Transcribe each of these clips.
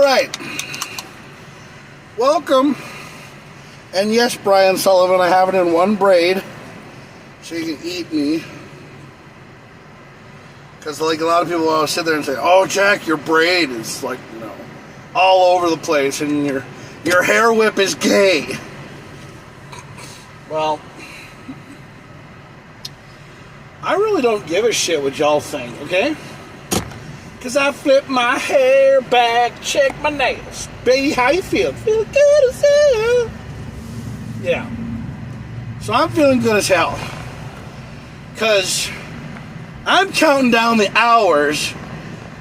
right. Welcome. And yes, Brian Sullivan, I have it in one braid so you can eat me. Because like a lot of people always sit there and say, oh, Jack, your braid is like, you know, all over the place and your hair whip is gay. Well, I really don't give a shit what y'all think, okay? Because I flip my hair back, check my nails. Baby, how you feel? Feel good as hell. Yeah. So I'm feeling good as hell. Because I'm counting down the hours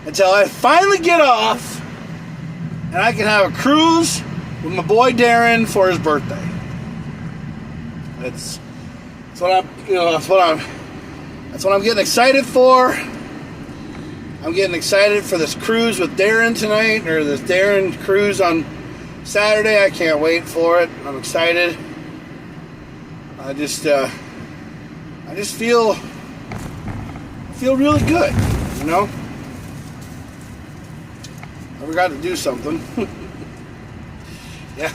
until I finally get off and I can have a cruise with my boy Darren for his birthday. That's what I'm getting excited for. I'm getting excited for this cruise with Darren tonight, or this Darren cruise on Saturday. I can't wait for it. I'm excited. I just feel really good, you know? I forgot to do something. Yeah,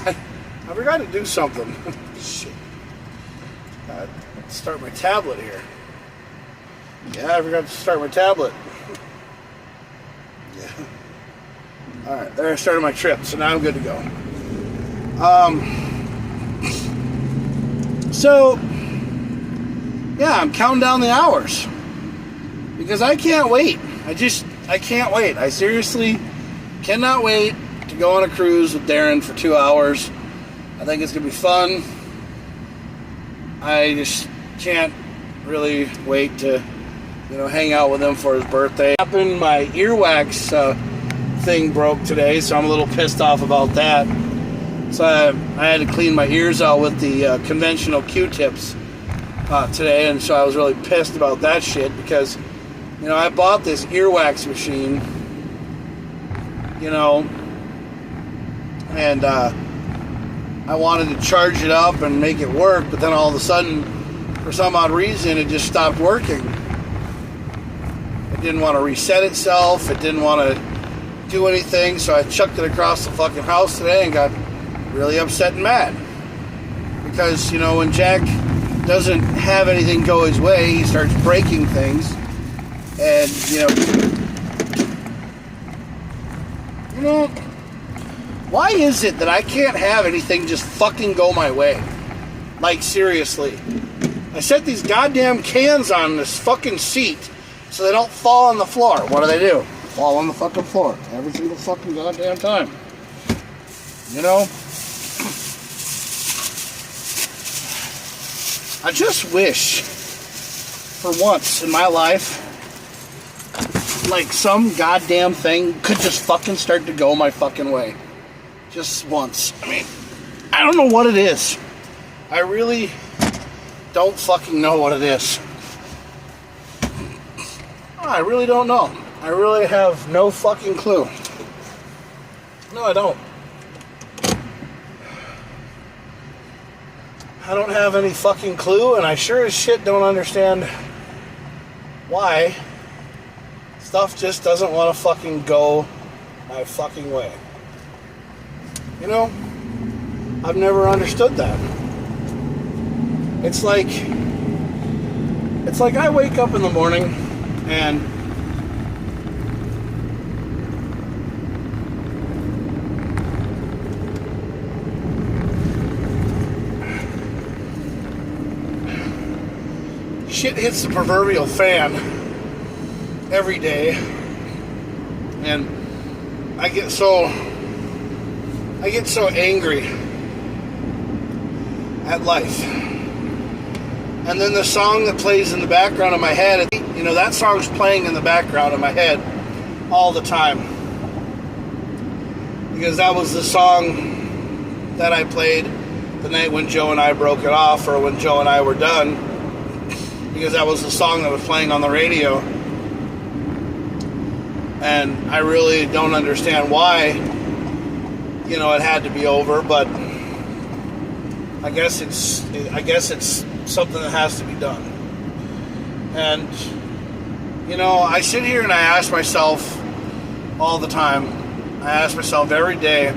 I forgot to do something. Shit. Start my tablet here. Yeah, I forgot to start my tablet. Yeah. Alright, there I started my trip, so now I'm good to go. So, yeah, I'm counting down the hours. Because I can't wait. I can't wait. I seriously cannot wait to go on a cruise with Darren for 2 hours. I think it's going to be fun. I just can't really wait to, you know, hang out with him for his birthday. My earwax thing broke today, so I'm a little pissed off about that. So I had to clean my ears out with the conventional Q-tips today, and so I was really pissed about that shit because, you know, I bought this earwax machine, you know, and I wanted to charge it up and make it work, but then all of a sudden, for some odd reason, it just stopped working. It didn't want to reset itself. It didn't want to do anything, so I chucked it across the fucking house today and got really upset and mad. Because, you know, when Jack doesn't have anything go his way, he starts breaking things. And, you know, why is it that I can't have anything just fucking go my way? Like, seriously. I set these goddamn cans on this fucking seat so they don't fall on the floor. What do? Fall on the fucking floor. Every single fucking goddamn time. You know? I just wish, for once in my life, like some goddamn thing could just fucking start to go my fucking way. Just once. I mean, I don't know what it is. I really don't fucking know what it is. I really don't know. I really have no fucking clue. No, I don't. I don't have any fucking clue, and I sure as shit don't understand why stuff just doesn't want to fucking go my fucking way. You know, I've never understood that. It's like I wake up in the morning and shit hits the proverbial fan every day, and I get so angry at life. And then the song that plays in the background of my head, you know, that song's playing in the background of my head all the time. Because that was the song that I played the night when Joe and I broke it off, or when Joe and I were done. Because that was the song that was playing on the radio. And I really don't understand why, you know, it had to be over, but I guess it's something that has to be done. And, you know, I sit here and I ask myself all the time, I ask myself every day,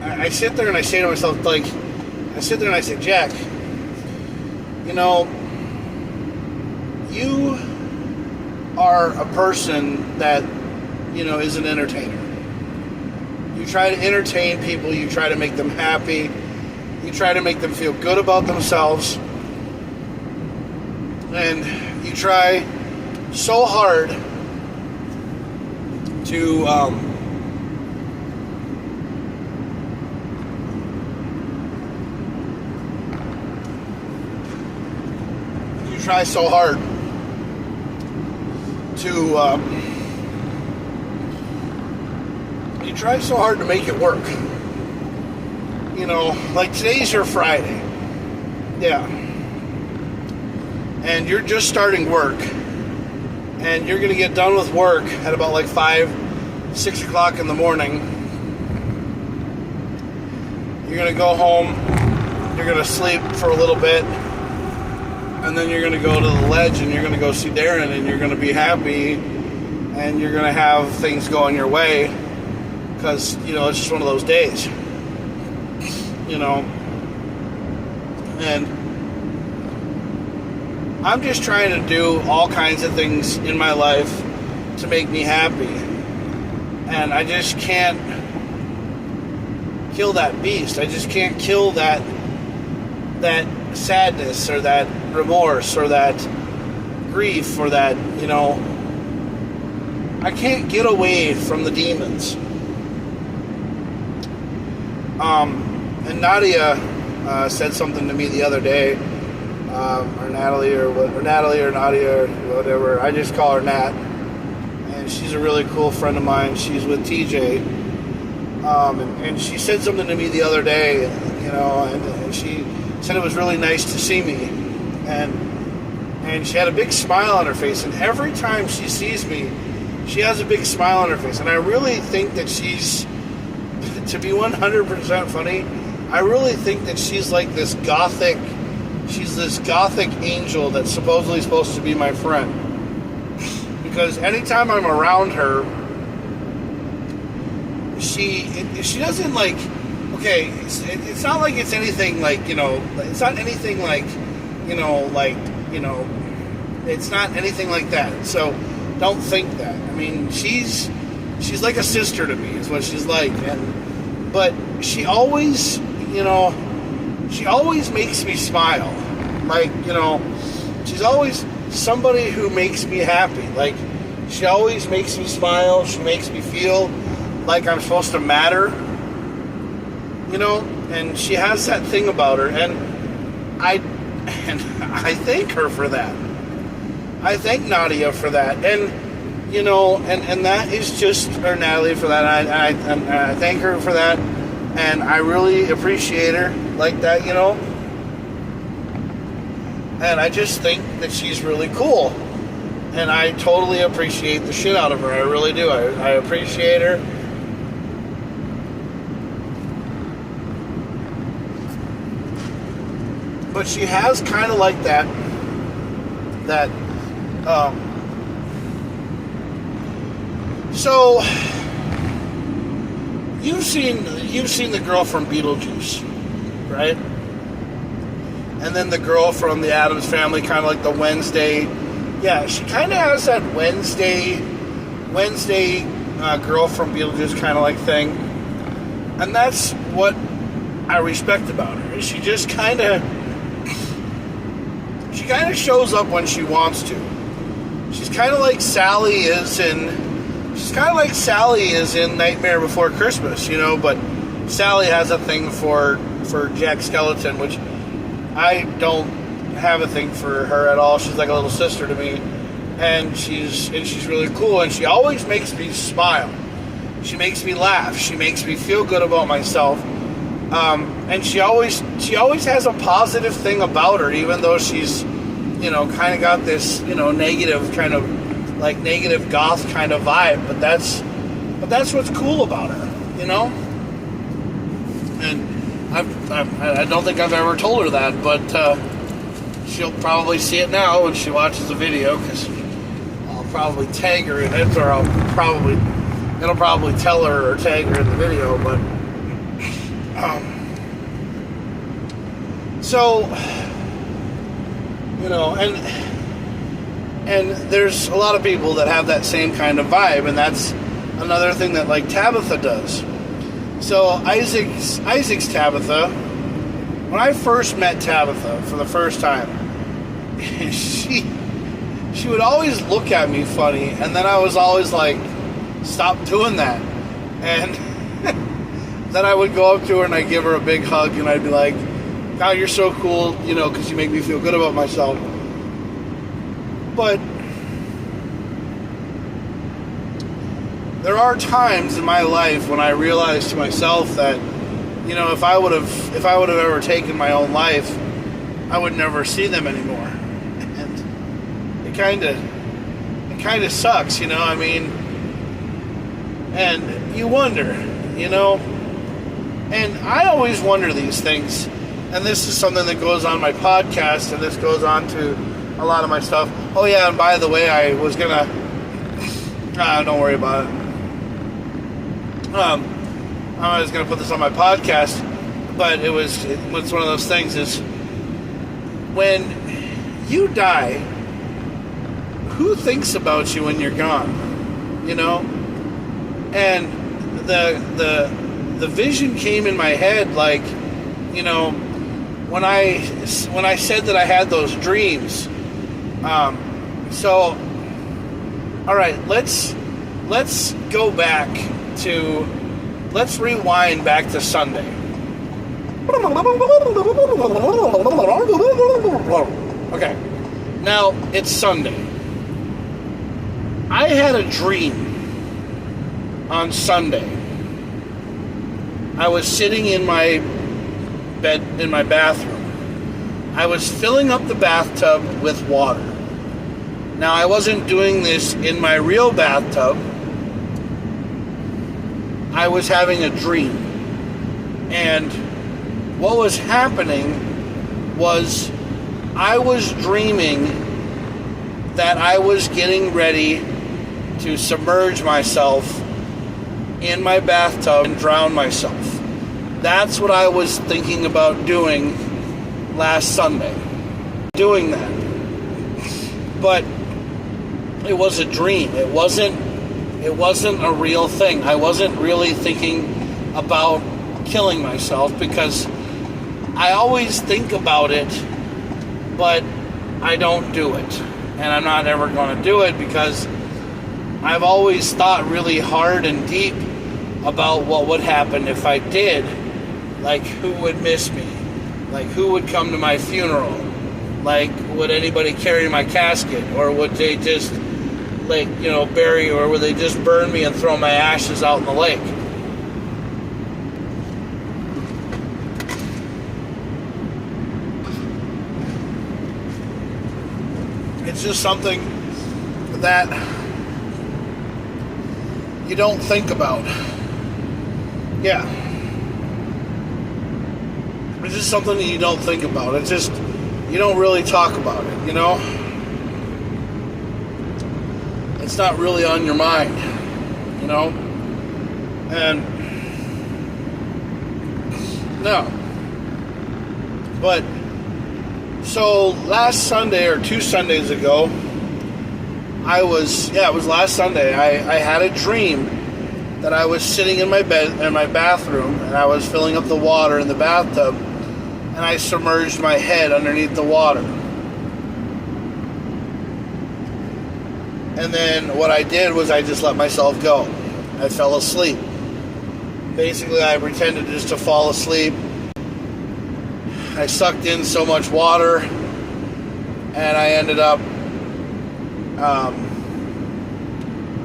I sit there and I say to myself, Jack, you are a person that, is an entertainer. You try to entertain people, you try to make them happy, you try to make them feel good about themselves, and you try so hard to make it work. Like today's your Friday. Yeah. And you're just starting work. And you're going to get done with work at about like 6 o'clock in the morning. You're going to go home. You're going to sleep for a little bit. And then you're going to go to the ledge and you're going to go see Darren and you're going to be happy. And you're going to have things going your way. Because, it's just one of those days. And I'm just trying to do all kinds of things in my life to make me happy. And I just can't kill that beast. I just can't kill that sadness or that remorse or that grief or that, I can't get away from the demons. And Nadia said something to me the other day, or Nadia or whatever. I just call her Nat, and she's a really cool friend of mine. She's with TJ, and she said something to me the other day, and she said it was really nice to see me, and she had a big smile on her face, and every time she sees me, she has a big smile on her face, and I really think that she's, to be 100% funny, I really think that she's like this gothic angel that's supposedly supposed to be my friend. Because anytime I'm around her, she doesn't like, okay, it's not like it's anything like, it's not anything like, it's not anything like that. So don't think that. I mean, she's like a sister to me, is what she's like. But she always makes me smile. Like, she's always somebody who makes me happy. Like, she always makes me smile. She makes me feel like I'm supposed to matter. And she has that thing about her. And I thank her for that. I thank Nadia for that. And, and that is just, or Natalie for that. I thank her for that. And I really appreciate her like that, And I just think that she's really cool. And I totally appreciate the shit out of her. I really do. I appreciate her. But she has kind of like that so you've seen the girl from Beetlejuice, right? And then the girl from the Addams Family, kind of like the Wednesday. Yeah, she kind of has that Wednesday girl from Beetlejuice kind of like thing. And that's what I respect about her. She just kind of shows up when she wants to. She's kind of like Sally is in Nightmare Before Christmas, but Sally has a thing for Jack Skeleton, which I don't have a thing for her at all. She's like a little sister to me, and she's really cool, and she always makes me smile. She makes me laugh. She makes me feel good about myself. And she always has a positive thing about her, even though she's, kind of got this, negative kind of, like negative goth kind of vibe. But that's what's cool about her, And I don't think I've ever told her that, but she'll probably see it now when she watches the video, because I'll probably tag her in it, or it'll probably tell her or tag her in the video. But so, you know, and there's a lot of people that have that same kind of vibe, and that's another thing that, like, Tabitha does. So Isaac's Tabitha. When I first met Tabitha for the first time, she would always look at me funny, and then I was always like, stop doing that. And then I would go up to her and I'd give her a big hug, and I'd be like, God, you're so cool, you know, because you make me feel good about myself. But there are times in my life when I realize to myself that, you know, if I would have ever taken my own life, I would never see them anymore. And it kind of sucks, you know. I mean, and you wonder, you know. And I always wonder these things. And this is something that goes on my podcast, and this goes on to a lot of my stuff. Oh yeah, and by the way, I was gonna. Don't worry about it. I was going to put this on my podcast, but it's one of those things is, when you die, who thinks about you when you're gone, you know? And the vision came in my head, like, you know, when I said that I had those dreams. So, all right, let's go back to. Let's rewind back to Sunday. Okay, now it's Sunday. I had a dream on Sunday. I was sitting in my bed, in my bathroom. I was filling up the bathtub with water. Now, I wasn't doing this in my real bathtub. I was having a dream, and what was happening was I was dreaming that I was getting ready to submerge myself in my bathtub and drown myself. That's what I was thinking about doing last Sunday. Doing that. But it was a dream. It wasn't a real thing. I wasn't really thinking about killing myself, because I always think about it, but I don't do it. And I'm not ever going to do it, because I've always thought really hard and deep about what would happen if I did. Like, who would miss me? Like, who would come to my funeral? Like, would anybody carry my casket? Or would they just, like, you know, bury, or would they just burn me and throw my ashes out in the lake? It's just something that you don't think about. Yeah. It's just something that you don't think about. It's just, you don't really talk about it, you know? It's not really on your mind, you know? And no. But so last Sunday, or 2 Sundays ago, it was last Sunday, I had a dream that I was sitting in my bed, in my bathroom, and I was filling up the water in the bathtub, and I submerged my head underneath the water. And then what I did was I just let myself go. I fell asleep. Basically, I pretended just to fall asleep. I sucked in so much water, and I ended up,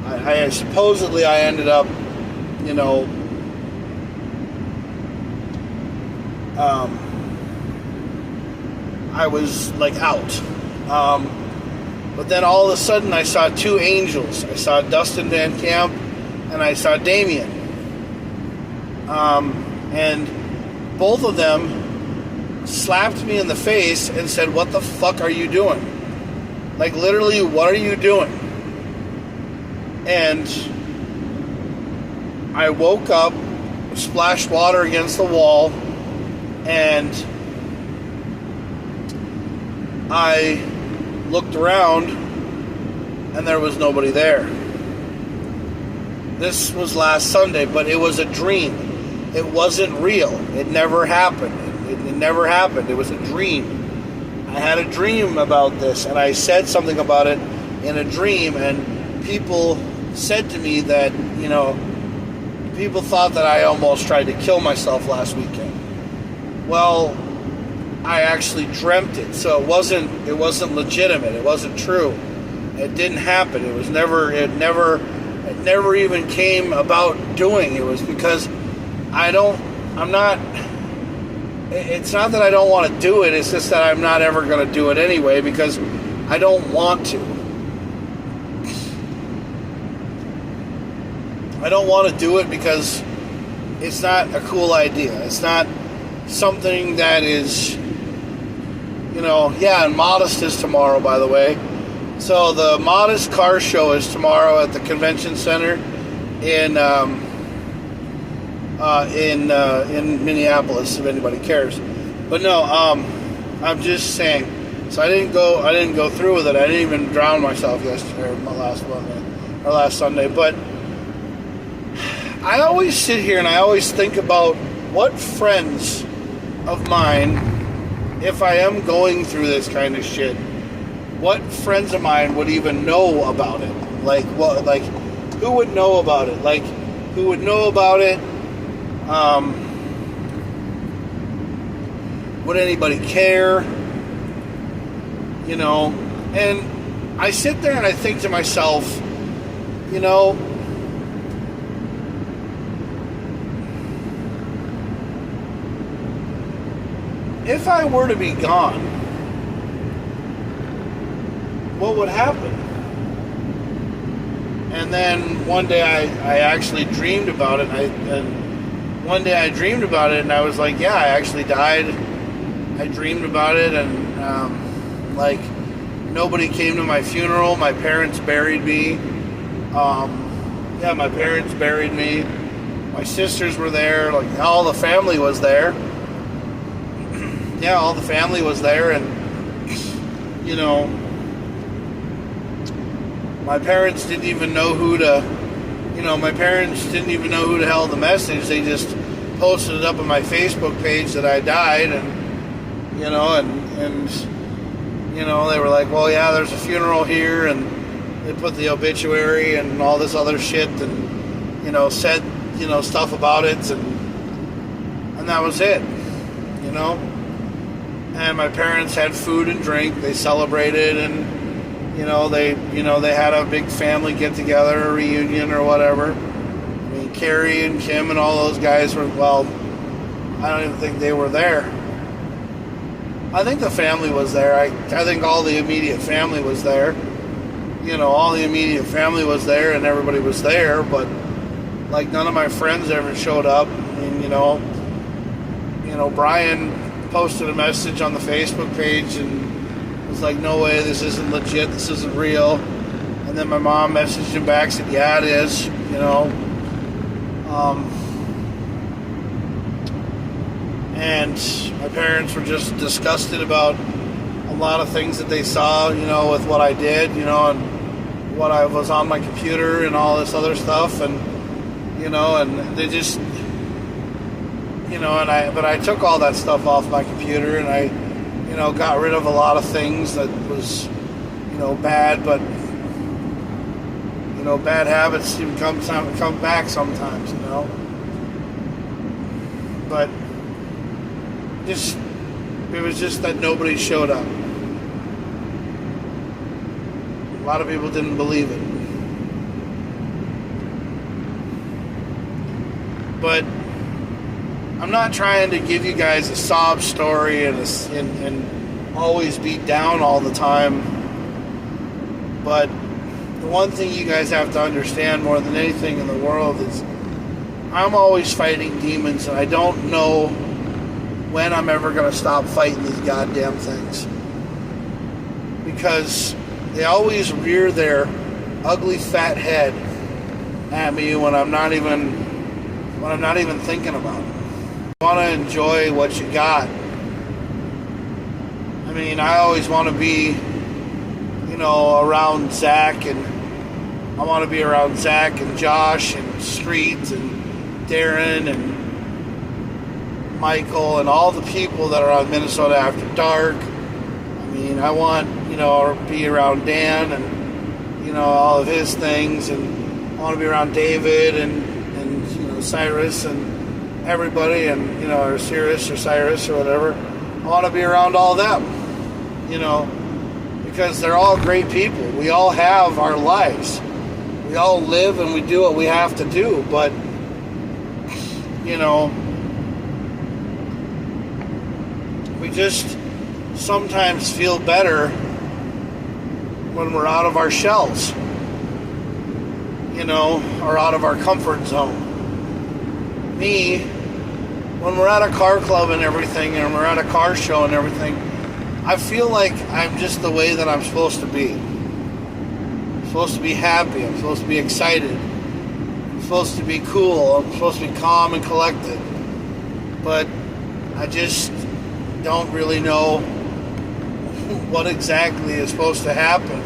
I supposedly ended up, you know, I was like out. But then all of a sudden I saw 2 angels. I saw Dustin Van Camp and I saw Damien. And both of them slapped me in the face and said, "What the fuck are you doing?" Like, literally, what are you doing? And I woke up, splashed water against the wall, and I looked around, and there was nobody there. This was last Sunday, but it was a dream. It wasn't real. It never happened. It never happened. It was a dream. I had a dream about this, and I said something about it in a dream, and people said to me that, people thought that I almost tried to kill myself last weekend. Well, I actually dreamt it, so it wasn't legitimate. It wasn't true. It didn't happen. It never even came about doing. It was because it's not that I don't want to do it, it's just that I'm not ever going to do it anyway because I don't want to. I don't want to do it because it's not a cool idea. It's not something that is, and Modest is tomorrow, by the way. So the Modest Car Show is tomorrow at the Convention Center in Minneapolis, if anybody cares. But no, I'm just saying. So I didn't go through with it. I didn't even drown myself yesterday, or last Sunday. But I always sit here and I always think about what friends of mine, if I am going through this kind of shit, what friends of mine would even know about it? Like, what? Like, who would know about it? Like, who would know about it? Would anybody care? And I sit there and I think to myself, if I were to be gone, what would happen? And then one day I actually dreamed about it, one day I dreamed about it, and I was like, yeah, I actually died. I dreamed about it, and nobody came to my funeral. My parents buried me. My parents buried me. My sisters were there. Like, all the family was there. Yeah, all the family was there, and my parents didn't even know who to. My parents didn't even know who to held the message. They just posted it up on my Facebook page that I died, and they were like, well, yeah, there's a funeral here, and they put the obituary and all this other shit, and said stuff about it, and that was it, And my parents had food and drink. They celebrated, and they had a big family get together, a reunion or whatever. I mean, Carrie and Kim and all those guys were, well, I don't even think they were there. I think the family was there. I think all the immediate family was there. All the immediate family was there, and everybody was there, but none of my friends ever showed up. And Brian posted a message on the Facebook page and was like, no way, this isn't legit, this isn't real. And then my mom messaged him back, said, yeah, it is, and my parents were just disgusted about a lot of things that they saw, with what I did, and what I was on my computer and all this other stuff, and and they just, but I took all that stuff off my computer, and I, got rid of a lot of things that was, bad, but, bad habits even come back sometimes, but it was just that nobody showed up. A lot of people didn't believe it. But I'm not trying to give you guys a sob story and always be down all the time. But the one thing you guys have to understand more than anything in the world is I'm always fighting demons, and I don't know when I'm ever going to stop fighting these goddamn things. Because they always rear their ugly fat head at me when I'm not even thinking about it. You want to enjoy what you got. I mean, I always want to be, around Zach, and I want to be around Zach and Josh and Street and Darren and Michael and all the people that are on Minnesota After Dark. I mean, I want, to be around Dan and, all of his things, and I want to be around David and Cyrus and everybody, and, or Cyrus or whatever. I want to be around all them, because they're all great people. We all have our lives. We all live and we do what we have to do, but, we just sometimes feel better when we're out of our shells, or out of our comfort zone. Me, when we're at a car club and everything, and we're at a car show and everything, I feel like I'm just the way that I'm supposed to be. I'm supposed to be happy. I'm supposed to be excited. I'm supposed to be cool. I'm supposed to be calm and collected. But I just don't really know what exactly is supposed to happen.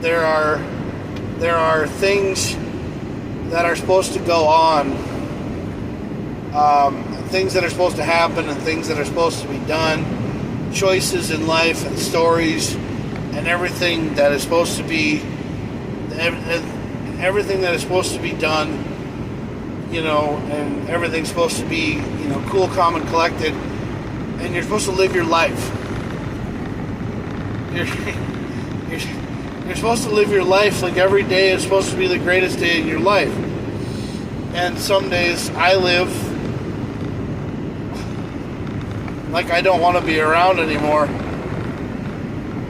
There are things that are supposed to go on, things that are supposed to happen, and things that are supposed to be done, choices in life and stories, and everything that is supposed to be, everything that is supposed to be done, and everything's supposed to be, cool, calm, and collected. And you're supposed to live your life. You're supposed to live your life like every day is supposed to be the greatest day in your life. And some days I live like I don't want to be around anymore.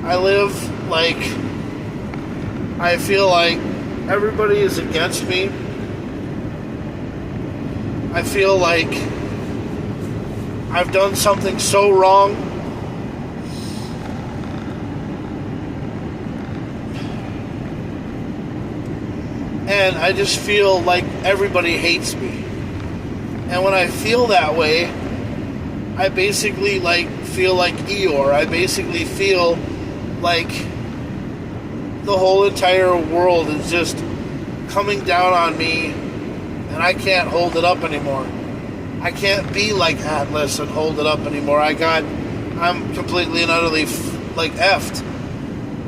I live like I feel like everybody is against me. I feel like I've done something so wrong. And I just feel like everybody hates me. And when I feel that way, I basically feel like Eeyore. I basically feel like the whole entire world is just coming down on me, and I can't hold it up anymore. I can't be like Atlas and hold it up anymore. I'm completely and utterly effed.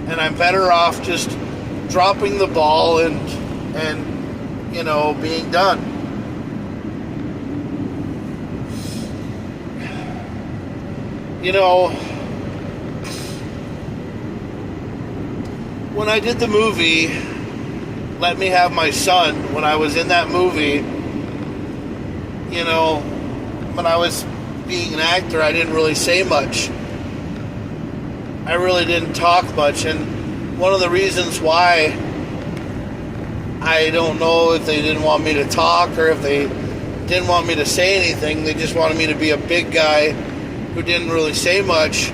And I'm better off just dropping the ball and being done. When I did the movie Let Me Have My Son, when I was in that movie, when I was being an actor, I didn't really say much. I really didn't talk much, and one of the reasons why, I don't know if they didn't want me to talk or if they didn't want me to say anything. They just wanted me to be a big guy who didn't really say much.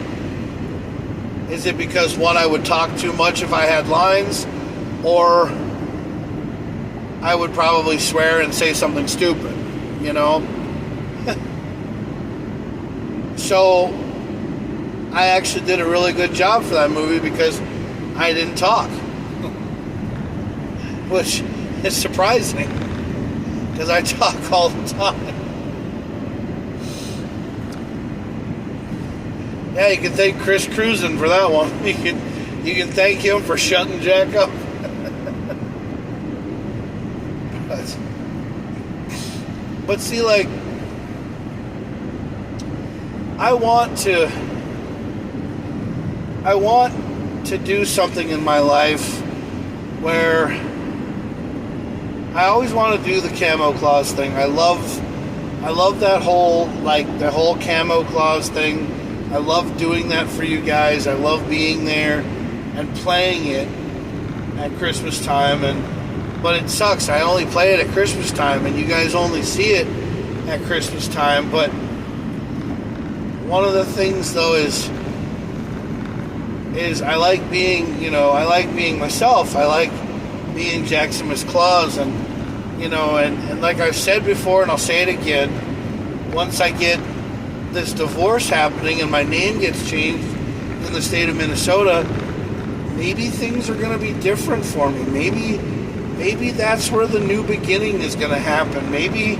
Is it because, one, I would talk too much if I had lines, or I would probably swear and say something stupid, So I actually did a really good job for that movie because I didn't talk. Which is surprising, because I talk all the time. Yeah, you can thank Chris Cruisin for that one. You can thank him for shutting Jack up. But see, I want to do something in my life where I always want to do the KamoKlauZ thing. I love that whole the whole KamoKlauZ thing. I love doing that for you guys. I love being there and playing it at Christmas time, but it sucks. I only play it at Christmas time, and you guys only see it at Christmas time. But one of the things though is I like being, I like being myself. I like being JakKlauZ, and and like I've said before, and I'll say it again, once I get this divorce happening and my name gets changed in the state of Minnesota, maybe things are going to be different for me. Maybe that's where the new beginning is going to happen. Maybe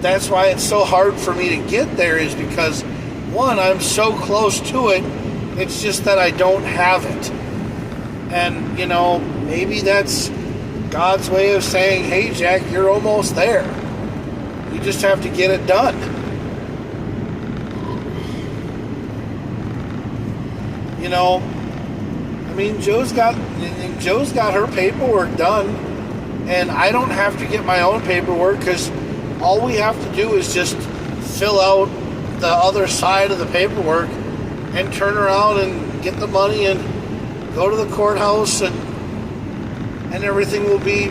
that's why it's so hard for me to get there, is because, one, I'm so close to it. It's just that I don't have it. And, maybe that's God's way of saying, hey, Jack, you're almost there. You just have to get it done. Joe's got her paperwork done, and I don't have to get my own paperwork, because all we have to do is just fill out the other side of the paperwork and turn around and get the money and go to the courthouse, and everything will be,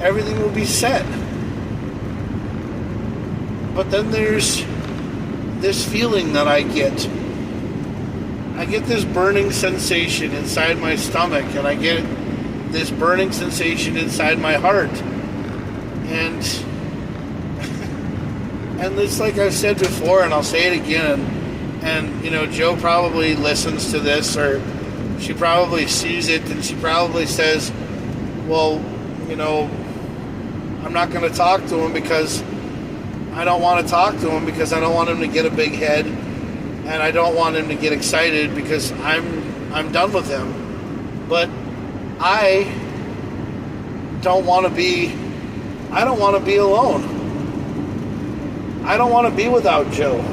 everything will be set. But then there's this feeling that I get this burning sensation inside my stomach, and I get this burning sensation inside my heart. And it's like I've said before, and I'll say it again, and Joe probably listens to this, or she probably sees it, and she probably says, well, I'm not going to talk to him because I don't want to talk to him, because I don't want him to get a big head, and I don't want him to get excited because I'm done with him. But I don't want to be alone. I don't want to be without Joe.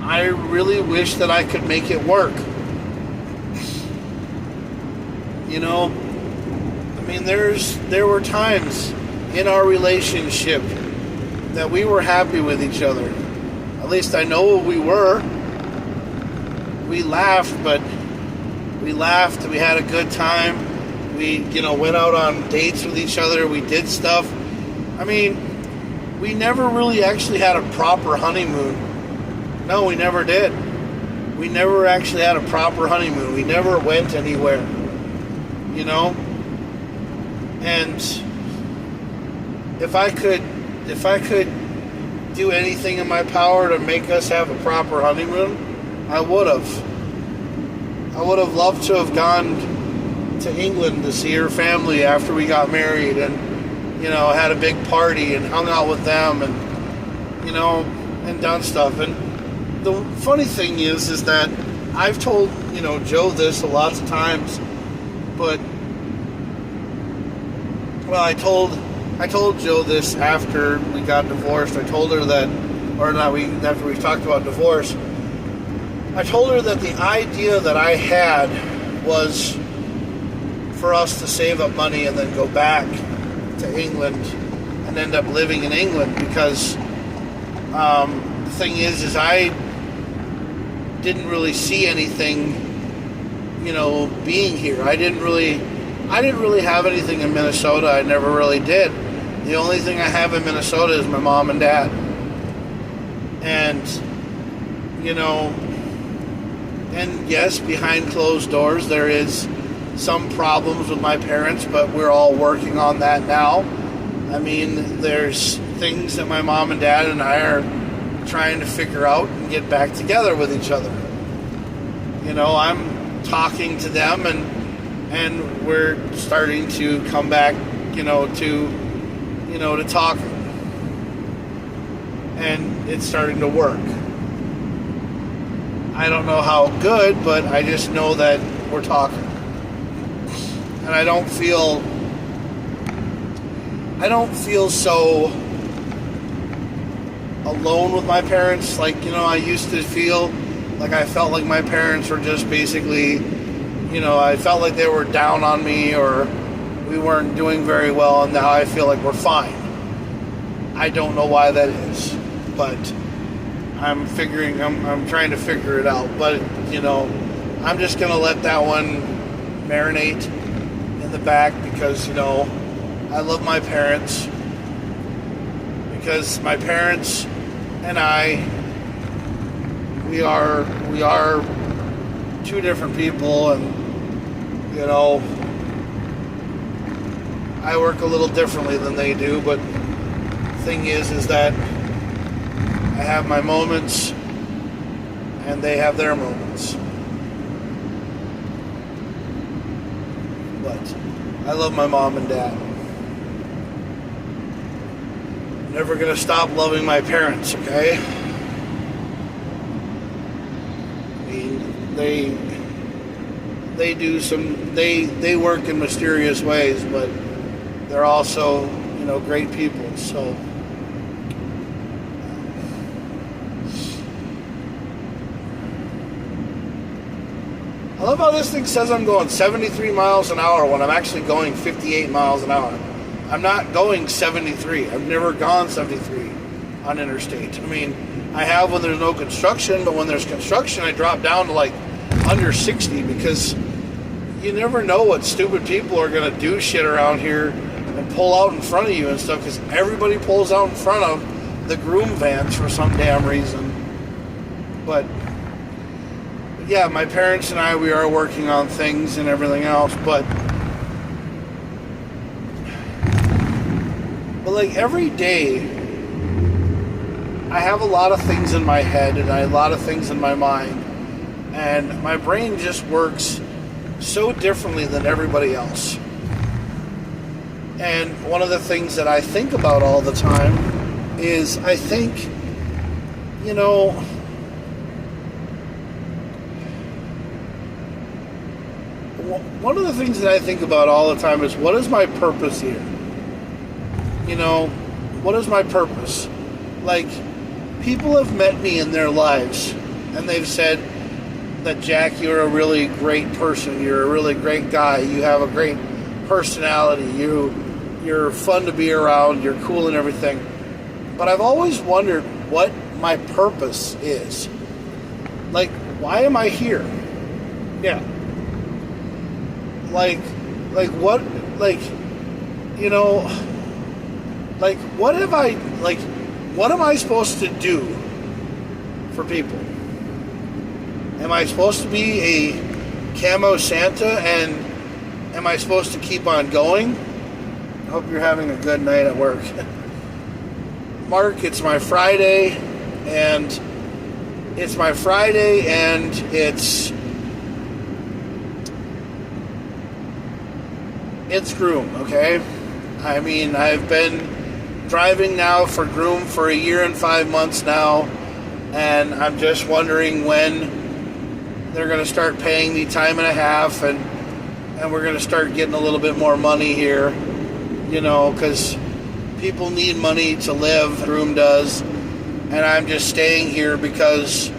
I really wish that I could make it work. There were times in our relationship that we were happy with each other. At least I know we were. We laughed, we had a good time. We, went out on dates with each other. We did stuff. We never really actually had a proper honeymoon. No, we never did. We never actually had a proper honeymoon. We never went anywhere. And if I could do anything in my power to make us have a proper honeymoon, I would have. I would have loved to have gone to England to see her family after we got married, and had a big party and hung out with them, and and done stuff. And the funny thing is that I've told Joe this a lot of times, but I told Joe this after we got divorced. I told her that, after we talked about divorce, I told her that the idea that I had was for us to save up money and then go back to England and end up living in England, because the thing is I didn't really see anything, being here. I didn't really have anything in Minnesota. I never really did. The only thing I have in Minnesota is my mom and dad. And, and yes, behind closed doors, there is some problems with my parents, but we're all working on that now. There's things that my mom and dad and I are trying to figure out and get back together with each other. I'm talking to them, and we're starting to come back, to talk, and it's starting to work. I don't know how good, but I just know that we're talking. And I don't feel so alone with my parents like, I used to feel. Like, I felt like my parents were just basically, I felt like they were down on me, or we weren't doing very well, and now I feel like we're fine. I don't know why that is, but I'm trying to figure it out. But, I'm just going to let that one marinate in the back, because, I love my parents, because my parents and I we are two different people, and I work a little differently than they do, but the thing is that I have my moments and they have their moments. But I love my mom and dad. Never gonna stop loving my parents, okay? I mean, they work in mysterious ways, but they're also, great people. So I love how this thing says I'm going 73 miles an hour when I'm actually going 58 miles an hour. I'm not going 73. I've never gone 73 on interstate. I mean, I have when there's no construction, but when there's construction, I drop down to like under 60 because you never know what stupid people are going to do shit around here and pull out in front of you and stuff, because everybody pulls out in front of the groom vans for some damn reason. But yeah, my parents and we are working on things and everything else, but like every day I have a lot of things in my head and a lot of things in my mind, and my brain just works so differently than everybody else. And one of the things that I think about all the time is I think, one of the things that I think about all the time is, what is my purpose here? What is my purpose? Like, people have met me in their lives and they've said that, Jack, you're a really great person. You're a really great guy. You have a great personality. You're fun to be around. You're cool and everything. But I've always wondered what my purpose is. Like, why am I here? Yeah. Like what, what am I supposed to do for people? Am I supposed to be a camo Santa, and am I supposed to keep on going? I hope you're having a good night at work. Mark, it's my Friday, and it's Groom, okay? I mean, I've been driving now for Groom for 1 year and 5 months now, and I'm just wondering when they're going to start paying me time and a half, and we're going to start getting a little bit more money here, because people need money to live, Groom does, and I'm just staying here because,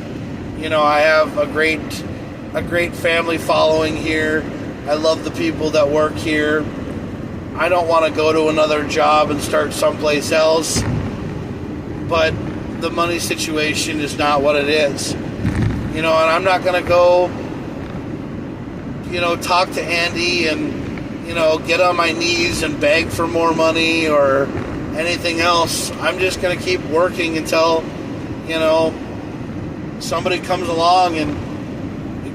I have a great family following here. I love the people that work here. I don't want to go to another job and start someplace else, but the money situation is not what it is. And I'm not going to go, talk to Andy and, get on my knees and beg for more money or anything else. I'm just going to keep working until, somebody comes along and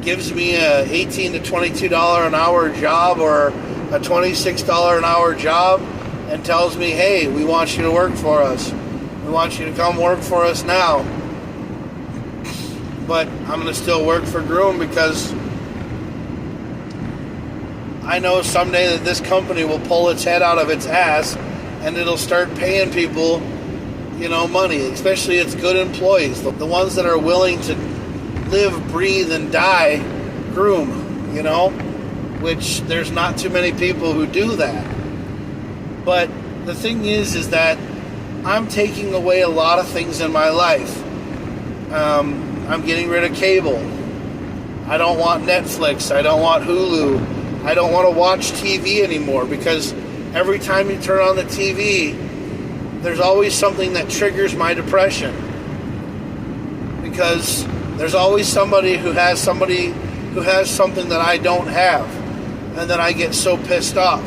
gives me a $18 to $22 an hour job or a $26 an hour job and tells me, hey, we want you to work for us. We want you to come work for us now. But I'm going to still work for Groom because I know someday that this company will pull its head out of its ass and it'll start paying people, money, especially its good employees, the ones that are willing to live, breathe, and die Groom, which there's not too many people who do that. But the thing is that I'm taking away a lot of things in my life. I'm getting rid of cable. I don't want Netflix. I don't want Hulu. I don't want to watch TV anymore because every time you turn on the TV, there's always something that triggers my depression. Because there's always somebody who has something that I don't have. And then I get so pissed off.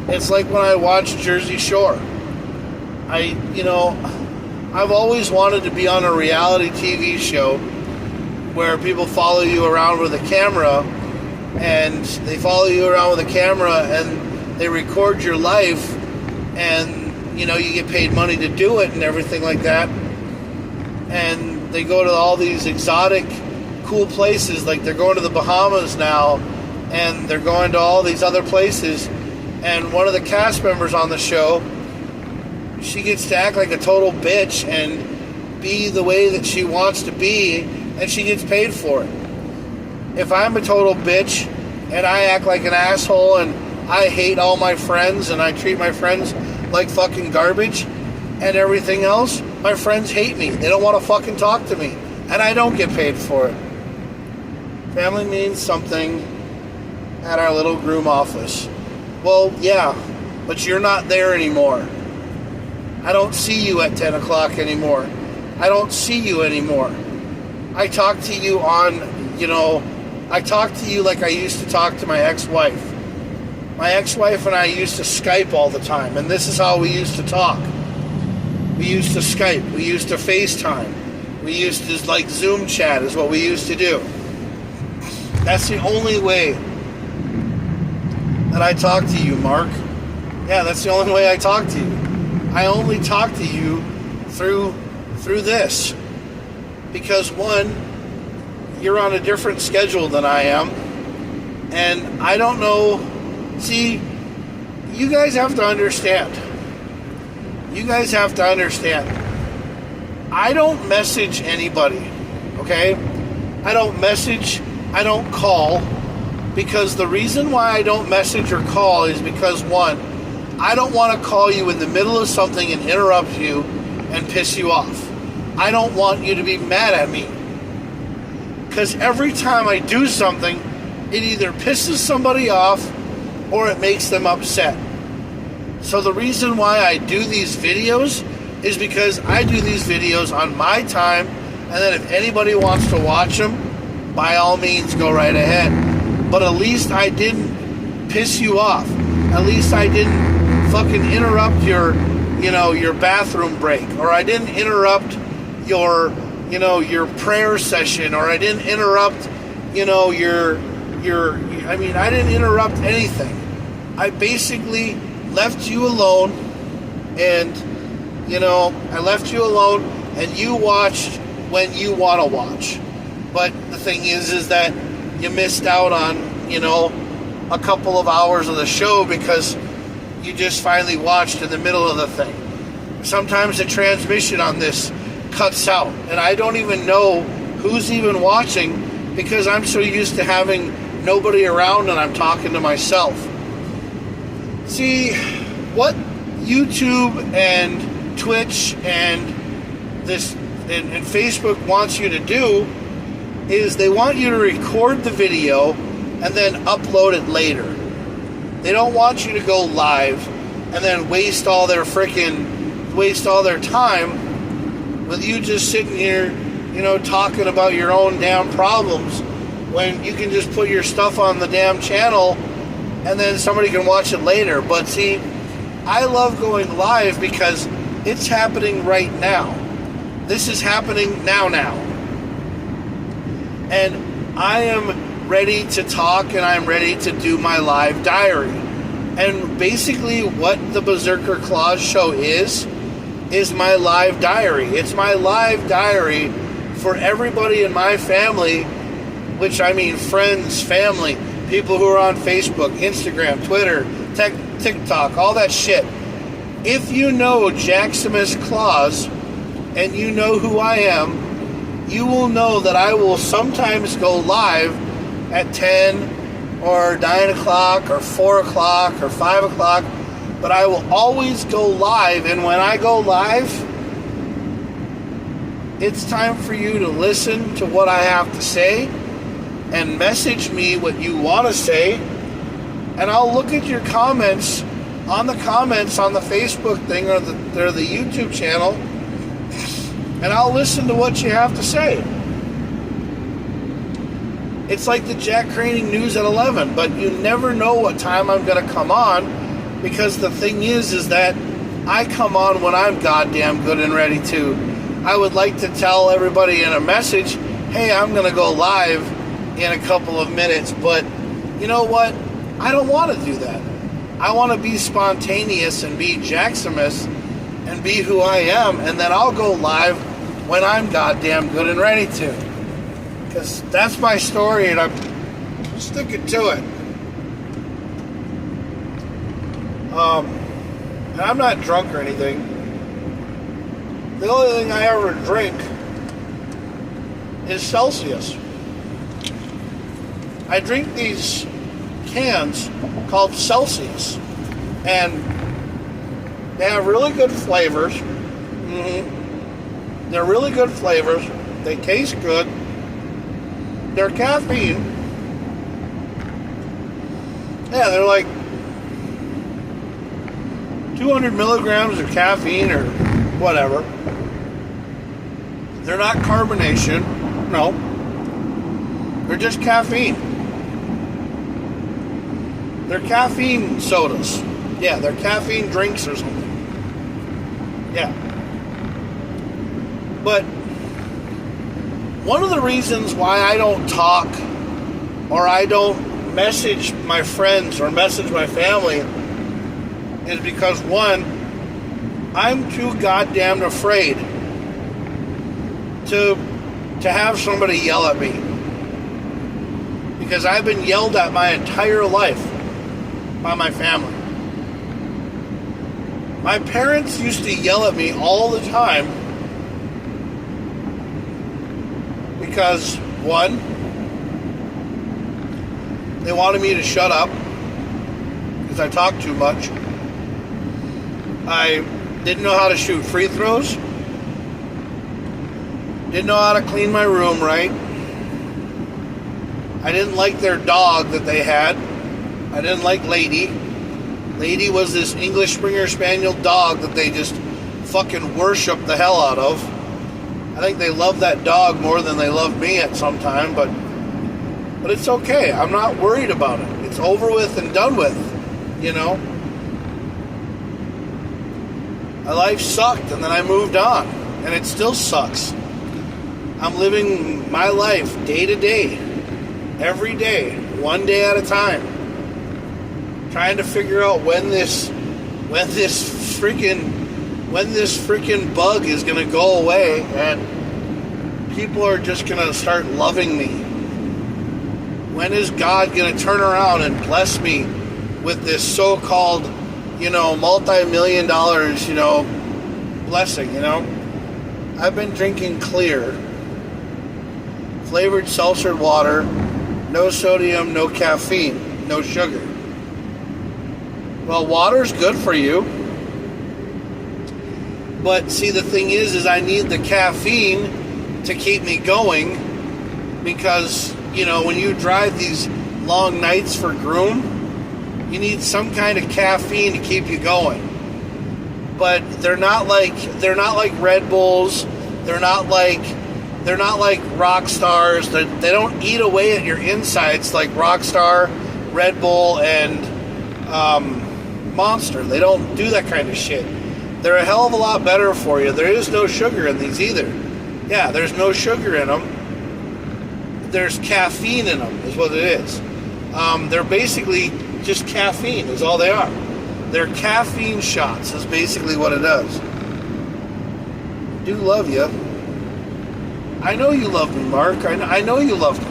It's like when I watch Jersey Shore. I've always wanted to be on a reality TV show where people follow you around with a camera, and they follow you around with a camera and they record your life, and you know, you get paid money to do it and everything like that. And they go to all these exotic, cool places, like they're going to the Bahamas now, and they're going to all these other places. And one of the cast members on the show, she gets to act like a total bitch and be the way that she wants to be, and she gets paid for it. If I'm a total bitch and I act like an asshole and I hate all my friends and I treat my friends like fucking garbage and everything else, my friends hate me. They don't want to fucking talk to me, and I don't get paid for it. Family means something at our little groom office. Well, yeah, but you're not there anymore. I don't see you at 10 o'clock anymore. I don't see you anymore. I talk to you on, I talk to you like I used to talk to my ex-wife. My ex-wife and I used to Skype all the time, and this is how we used to talk. We used to Skype. We used to FaceTime. We used to, like, Zoom chat is what we used to do. That's the only way that I talk to you, Mark. Yeah, that's the only way I talk to you. I only talk to you through this. Because, one, you're on a different schedule than I am. And I don't know. See, you guys have to understand. You guys have to understand. I don't message anybody, okay? I don't message, I don't call, because the reason why I don't message or call is because, one, I don't want to call you in the middle of something and interrupt you and piss you off. I don't want you to be mad at me. Because every time I do something, it either pisses somebody off or it makes them upset. So the reason why I do these videos is because I do these videos on my time, and then if anybody wants to watch them, by all means, go right ahead. But at least I didn't piss you off. At least I didn't fucking interrupt your bathroom break, or I didn't interrupt your prayer session, or I didn't interrupt, I didn't interrupt anything. I basically left you alone, and, I left you alone, and you watched when you want to watch. But the thing is that you missed out on, a couple of hours of the show because you just finally watched in the middle of the thing. Sometimes the transmission on this cuts out, and I don't even know who's even watching because I'm so used to having nobody around and I'm talking to myself. See, what YouTube and Twitch and and Facebook wants you to do is they want you to record the video and then upload it later. They don't want you to go live and then waste all their time with you just sitting here, talking about your own damn problems, when you can just put your stuff on the damn channel and then somebody can watch it later. But see, I love going live because it's happening right now. This is happening now. And I am ready to talk, and I'm ready to do my live diary. And basically what the JakKlauZ show is my live diary. It's my live diary for everybody in my family, which I mean friends, family, people who are on Facebook, Instagram, Twitter, TikTok, all that shit. If you know JakKlauZ and you know who I am, you will know that I will sometimes go live at 10 or 9 o'clock or 4 o'clock or 5 o'clock, but I will always go live. And when I go live, it's time for you to listen to what I have to say and message me what you want to say, and I'll look at your comments on the Facebook thing or the YouTube channel, and I'll listen to what you have to say. It's like the Jack Craning News at 11, but you never know what time I'm going to come on, because the thing is that I come on when I'm goddamn good and ready to. I would like to tell everybody in a message, hey, I'm going to go live in a couple of minutes, but you know what? I don't want to do that. I want to be spontaneous and be JakKlauZ and be who I am, and then I'll go live when I'm goddamn good and ready to. Because that's my story, and I'm sticking to it. And I'm not drunk or anything. The only thing I ever drink is Celsius. I drink these cans called Celsius, and they have really good flavors. They're really good flavors. They taste good. They're caffeine. Yeah, they're like 200 milligrams of caffeine or whatever. They're not carbonation. No. They're just caffeine. They're caffeine sodas. Yeah, they're caffeine drinks or something. Yeah. But one of the reasons why I don't talk or I don't message my friends or message my family is because, one, I'm too goddamn afraid to have somebody yell at me. Because I've been yelled at my entire life by my family. My parents used to yell at me all the time because, one, they wanted me to shut up because I talk too much. I didn't know how to shoot free throws. Didn't know how to clean my room right. I didn't like their dog that they had. I didn't like Lady. Lady was this English Springer Spaniel dog that they just fucking worshiped the hell out of. I think they love that dog more than they love me at some time, but it's okay. I'm not worried about it. It's over with and done with, you know. My life sucked, and then I moved on, and it still sucks. I'm living my life day to day, every day, one day at a time, trying to figure out when this freaking bug is gonna go away, and people are just gonna start loving me. When is God gonna turn around and bless me with this so-called, multi-million dollars, blessing, I've been drinking clear, flavored seltzer water, no sodium, no caffeine, no sugar. Well, water's good for you. But see, the thing is I need the caffeine to keep me going because, when you drive these long nights for groom, you need some kind of caffeine to keep you going. But they're not like Red Bulls. They're not like rock stars. They don't eat away at your insides like Rockstar, Red Bull, and Monster. They don't do that kind of shit. They're a hell of a lot better for you. There is no sugar in these either. Yeah, there's no sugar in them. There's caffeine in them, is what it is. They're basically just caffeine, is all they are. They're caffeine shots, is basically what it does. I do love you. I know you love me, Mark. I know you love me.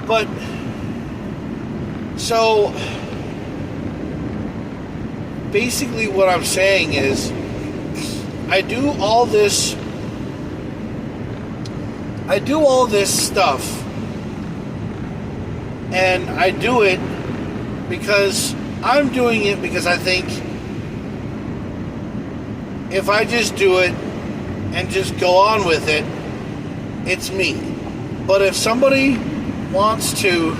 But so basically what I'm saying is I do all this stuff, and I do it because I'm doing it because I think if I just do it and just go on with it, it's me. But if somebody wants to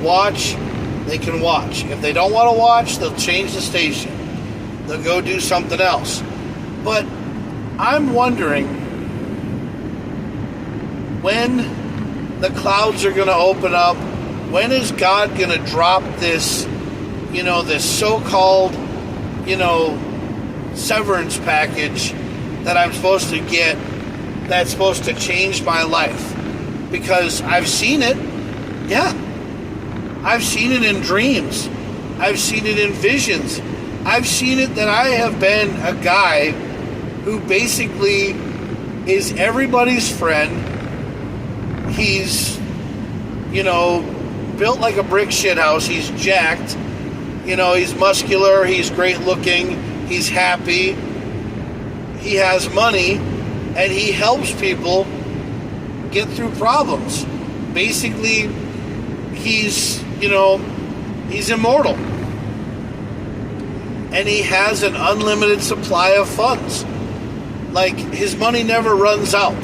watch, they can watch. If they don't want to watch, they'll change the station. They'll go do something else. But I'm wondering when the clouds are going to open up. When is God going to drop this, this so-called, severance package that I'm supposed to get that's supposed to change my life. Because I've seen it. Yeah. I've seen it in dreams. I've seen it in visions. I've seen it that I have been a guy who basically is everybody's friend. He's, built like a brick shit house. He's jacked. He's muscular. He's great looking. He's happy. He has money. And he helps people get through problems. Basically, he's immortal. And he has an unlimited supply of funds. Like, his money never runs out.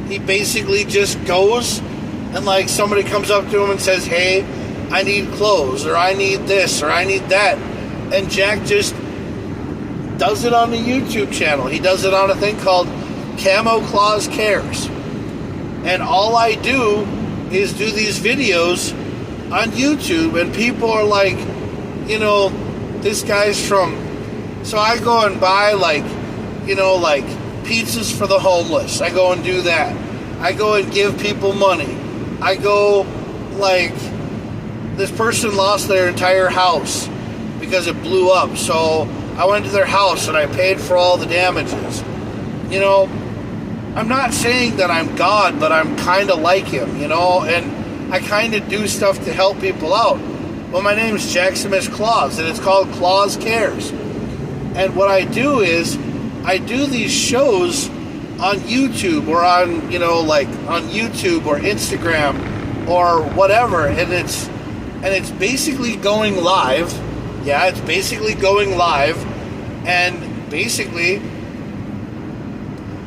He basically just goes, and like somebody comes up to him and says, hey, I need clothes, or I need this, or I need that. And Jack just does it on the YouTube channel. He does it on a thing called KamoKlauZ Cares. And all I do is do these videos on YouTube, and people are like, this guy's from... So I go and buy like pizzas for the homeless. I go and do that. I go and give people money. I go, like, this person lost their entire house because it blew up. So I went to their house and I paid for all the damages. I'm not saying that I'm God, but I'm kind of like him, and I kind of do stuff to help people out. Well, my name is JakKlauZ, and it's called KlauZ Cares. And what I do is, I do these shows on YouTube, or on, on YouTube or Instagram or whatever, and it's basically going live. Yeah, it's basically going live, and basically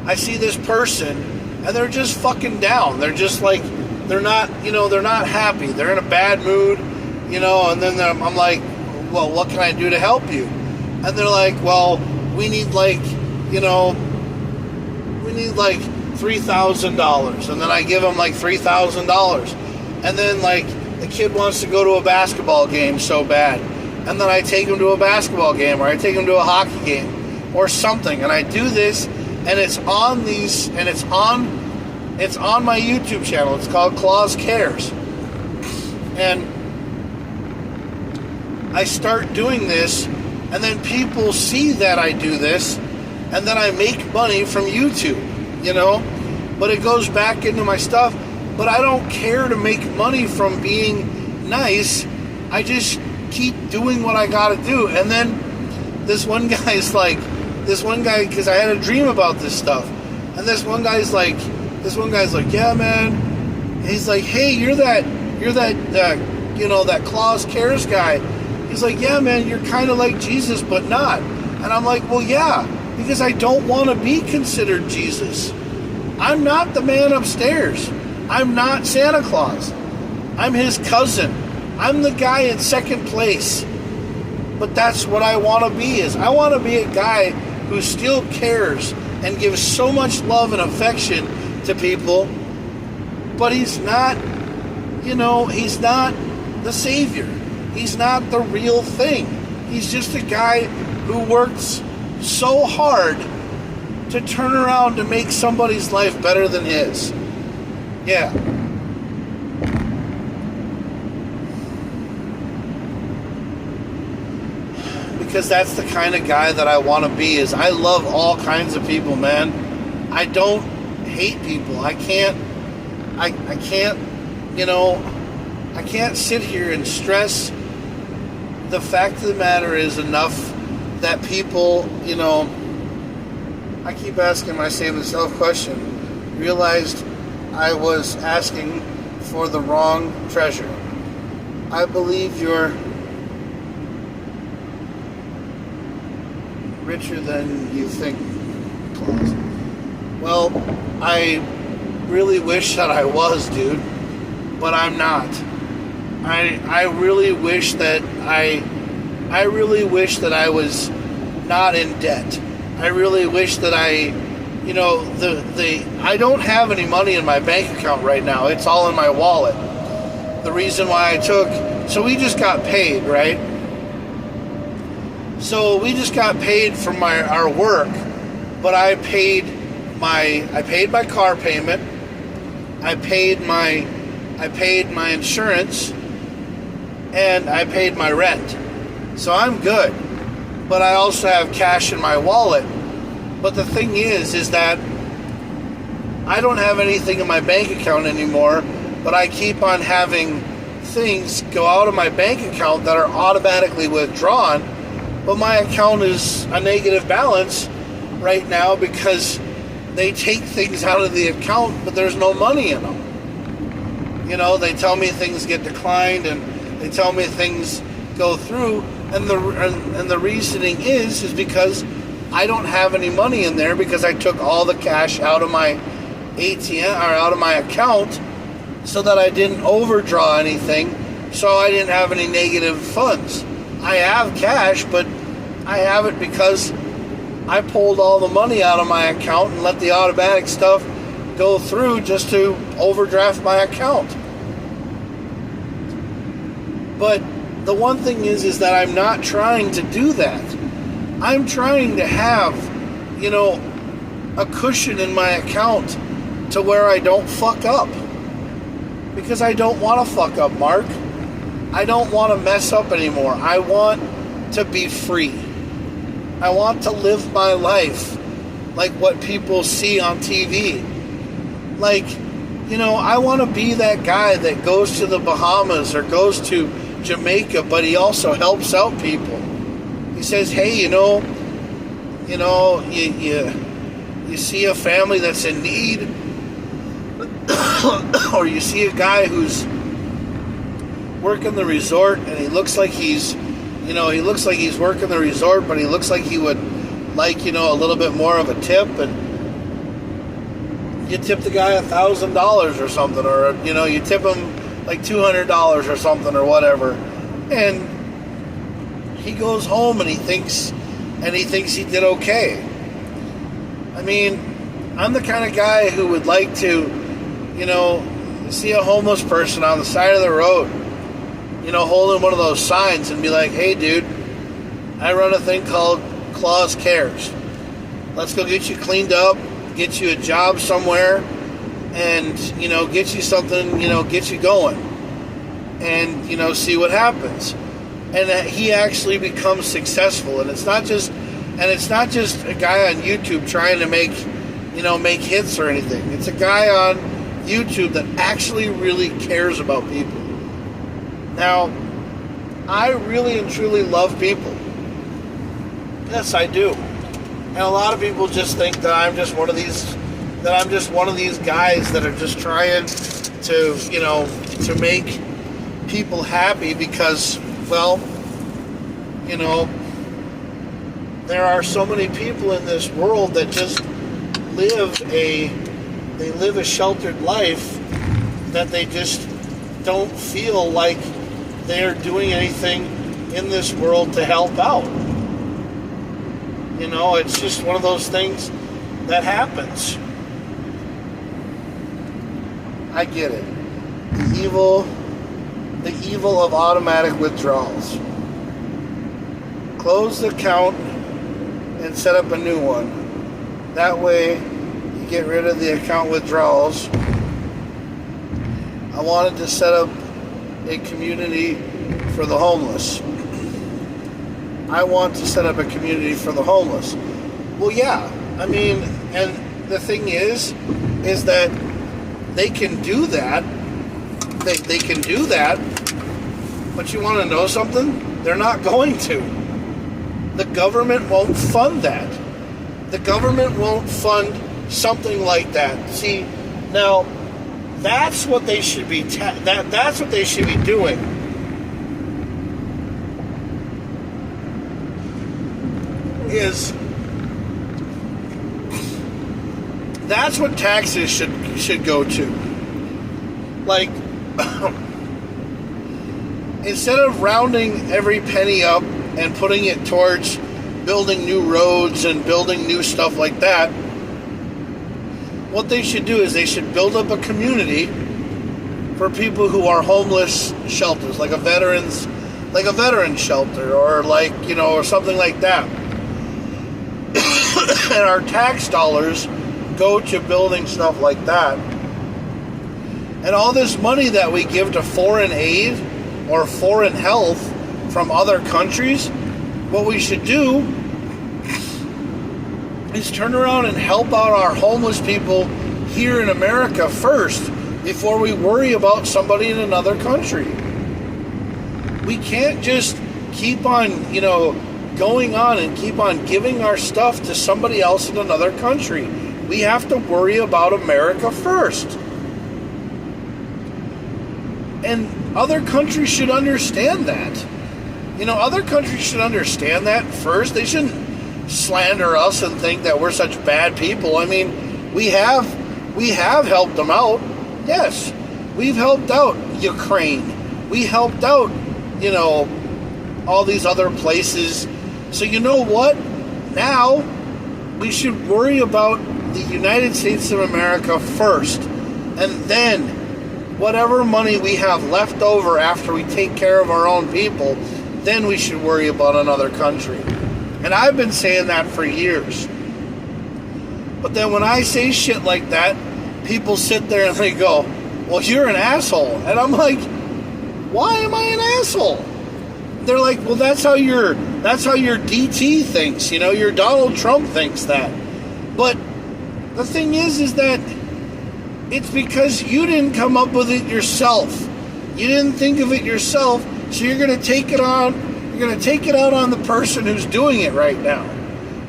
I see this person, and they're just fucking down. They're just like, they're not happy. They're in a bad mood, and then I'm like, well, what can I do to help you? And they're like, well, we need $3,000. And then I give them like $3,000. And then like the kid wants to go to a basketball game so bad. And then I take him to a basketball game, or I take him to a hockey game or something. And I do this, and it's on my YouTube channel. It's called KlauZ Cares. And I start doing this, and then people see that I do this, and then I make money from YouTube, But it goes back into my stuff. But I don't care to make money from being nice. I just keep doing what I gotta do. And then this one guy, because I had a dream about this stuff. And this one guy's like, yeah, man. And he's like, hey, you're that KlauZ Cares guy. He's like, yeah, man, you're kind of like Jesus, but not. And I'm like, well, yeah, because I don't want to be considered Jesus. I'm not the man upstairs. I'm not Santa Claus. I'm his cousin. I'm the guy in second place. But that's what I want to be. I want to be a guy who still cares and gives so much love and affection to people, but he's not, he's not the savior. He's not the real thing. He's just a guy who works so hard to turn around to make somebody's life better than his. Yeah. Because that's the kind of guy that I want to be. I love all kinds of people, man. I don't hate people. I can't sit here and stress. The fact of the matter is enough that people, I keep asking myself question. Realized I was asking for the wrong treasure. I believe you're richer than you think, KlauZ. Well, I really wish that I was, dude, but I'm not. I really wish that I was not in debt. I really wish that I don't have any money in my bank account right now. It's all in my wallet. The reason why so we just got paid, right? So we just got paid for our work, but I paid my car payment, I paid my insurance, and I paid my rent. So I'm good. But I also have cash in my wallet. But the thing is that I don't have anything in my bank account anymore, but I keep on having things go out of my bank account that are automatically withdrawn, but my account is a negative balance right now because they take things out of the account, but there's no money in them. You know, they tell me things get declined, and they tell me things go through, and the reasoning is because I don't have any money in there because I took all the cash out of my ATM or out of my account so that I didn't overdraw anything, so I didn't have any negative funds. I have cash, but I have it because I pulled all the money out of my account and let the automatic stuff go through just to overdraft my account. But the one thing is that I'm not trying to do that. I'm trying to have, a cushion in my account to where I don't fuck up. Because I don't want to fuck up, Mark. I don't want to mess up anymore. I want to be free. I want to live my life like what people see on TV. Like, I want to be that guy that goes to the Bahamas or goes to Jamaica, but he also helps out people. He says, hey, you see a family that's in need, or you see a guy who's working the resort and he looks like he's working the resort, but he looks like he would like, a little bit more of a tip, and you tip the guy $1,000 or something, or, you tip him like $200 or something or whatever, and he goes home and he thinks he did okay. I mean, I'm the kind of guy who would like to, see a homeless person on the side of the road, holding one of those signs and be like, hey dude, I run a thing called KamoKlauZ Cares. Let's go get you cleaned up, get you a job somewhere, and, get you something, get you going, and, see what happens. And that he actually becomes successful. And it's not just a guy on YouTube trying to make hits or anything. It's a guy on YouTube that actually really cares about people. Now, I really and truly love people. Yes, I do. And a lot of people just think that I'm just one of these guys that are just trying to, to make people happy because, well, there are so many people in this world that just live a sheltered life that they just don't feel like they're doing anything in this world to help out. It's just one of those things that happens. I get it. The evil of automatic withdrawals. Close the account and set up a new one. That way you get rid of the account withdrawals. I wanted to set up a community for the homeless. I want to set up a community for the homeless. Well, yeah. I mean, and the thing is that they can do that. They can do that. But you want to know something? They're not going to. The government won't fund that. The government won't fund something like that. See, now that's what they should be. That's what they should be doing. That's what taxes should go to. Like, instead of rounding every penny up and putting it towards building new roads and building new stuff like that, what they should do is they should build up a community for people who are homeless shelters, like a veterans like a veteran shelter or like, or something like that. And our tax dollars go to building stuff like that. And all this money that we give to foreign aid or foreign health from other countries, what we should do is turn around and help out our homeless people here in America first before we worry about somebody in another country. We can't just keep on, going on and keep on giving our stuff to somebody else in another country. We have to worry about America first. And other countries should understand that. Other countries should understand that first. They shouldn't slander us and think that we're such bad people. I mean, we have helped them out. Yes, we've helped out Ukraine. We helped out, all these other places. So you know what? Now we should worry about the United States of America first. And then whatever money we have left over after we take care of our own people, then we should worry about another country. And I've been saying that for years. But then when I say shit like that, people sit there and they go, well, you're an asshole. And I'm like, why am I an asshole? They're like, well, that's how your DT thinks, your Donald Trump thinks that. But the thing is that it's because you didn't come up with it yourself. You didn't think of it yourself, so you're going to take it on. You're going to take it out on the person who's doing it right now.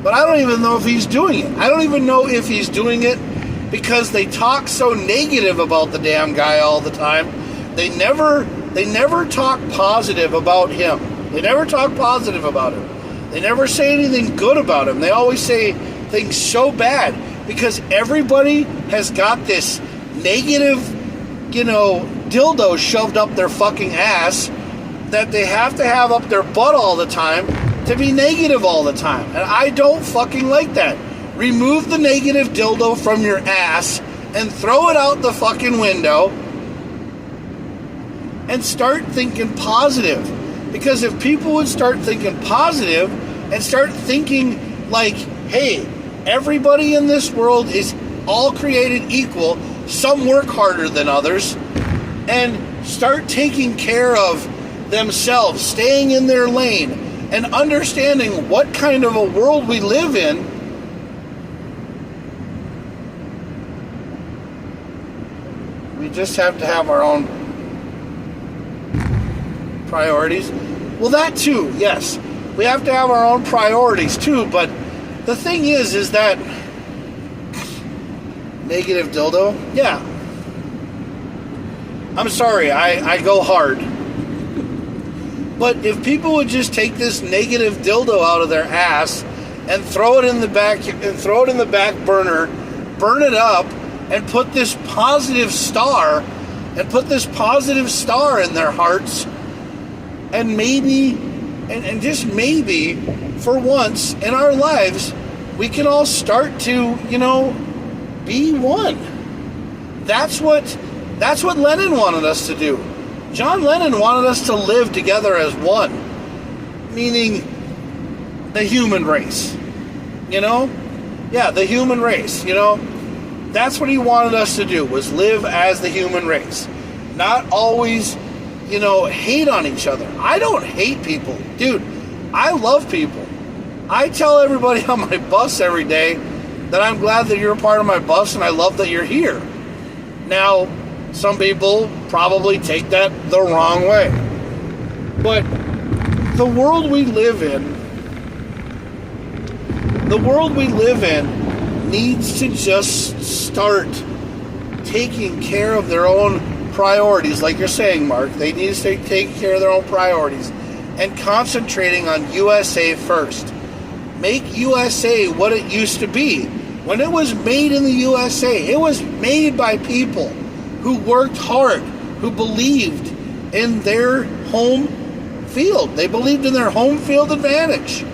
But I don't even know if he's doing it. I don't even know if he's doing it because they talk so negative about the damn guy all the time. They never talk positive about him. They never talk positive about him. They never say anything good about him. They always say things so bad because everybody has got this negative, dildo shoved up their fucking ass that they have to have up their butt all the time to be negative all the time. And I don't fucking like that. Remove the negative dildo from your ass and throw it out the fucking window and start thinking positive. Because if people would start thinking positive and start thinking like, hey, everybody in this world is all created equal, some work harder than others, and start taking care of themselves, staying in their lane, and understanding what kind of a world we live in, we just have to have our own priorities. Well, that too, yes. We have to have our own priorities too, but the thing is that negative dildo, yeah. I'm sorry, I go hard. But if people would just take this negative dildo out of their ass and throw it in the back burner, burn it up, and put this positive star in their hearts, and maybe, and just maybe, for once in our lives, we can all start to, be one. That's what Lennon wanted us to do. John Lennon wanted us to live together as one, meaning the human race, Yeah, the human race, That's what he wanted us to do, was live as the human race. Not always, hate on each other. I don't hate people. Dude, I love people. I tell everybody on my bus every day that I'm glad that you're a part of my bus and I love that you're here. Now, some people probably take that the wrong way. But the world we live in needs to just start taking care of their own priorities. Like you're saying, Mark, they need to start taking care of their own priorities and concentrating on USA first. Make USA what it used to be. When it was made in the USA, it was made by people who worked hard, who believed in their home field. They believed in their home field advantage.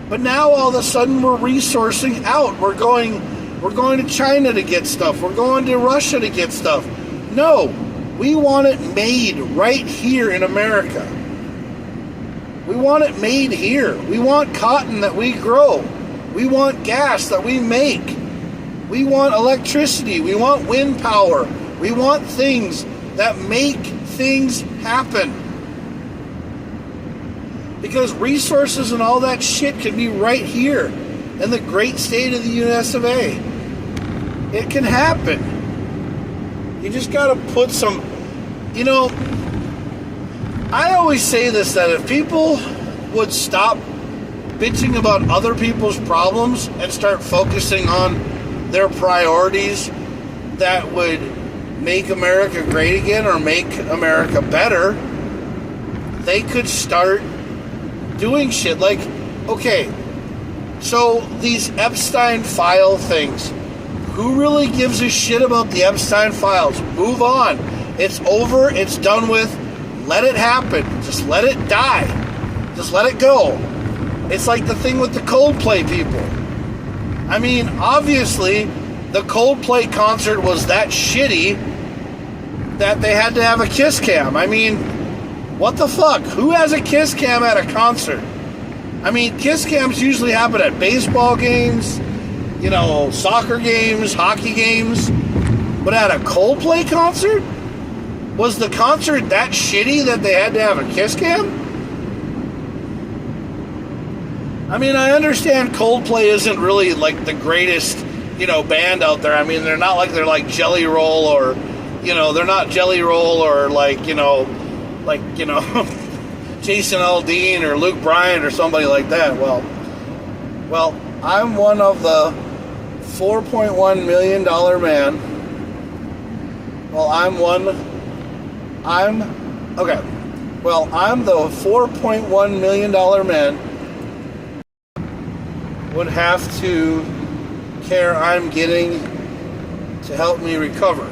But now all of a sudden we're resourcing out. We're going to China to get stuff. We're going to Russia to get stuff. No, we want it made right here in America. We want it made here. We want cotton that we grow. We want gas that we make. We want electricity. We want wind power. We want things that make things happen. Because resources and all that shit can be right here in the great state of the US of A. It can happen. You just gotta put some, I always say this, that if people would stop bitching about other people's problems and start focusing on their priorities that would make America great again or make America better, they could start doing shit. Like, okay, so these Epstein file things, who really gives a shit about the Epstein files? Move on. It's over. It's done with. Let it happen. Just let it die. Just let it go. It's like the thing with the Coldplay people. I mean, obviously, the Coldplay concert was that shitty that they had to have a kiss cam. I mean, what the fuck? Who has a kiss cam at a concert? I mean, kiss cams usually happen at baseball games, soccer games, hockey games. But at a Coldplay concert? Was the concert that shitty that they had to have a kiss cam? I mean, I understand Coldplay isn't really like the greatest, band out there. I mean, they're not like they're like Jelly Roll or, they're not Jelly Roll or like, Jason Aldean or Luke Bryan or somebody like that. Well, I'm one of the $4.1 million man. Well, I'm the $4.1 million man would have to care I'm getting to help me recover.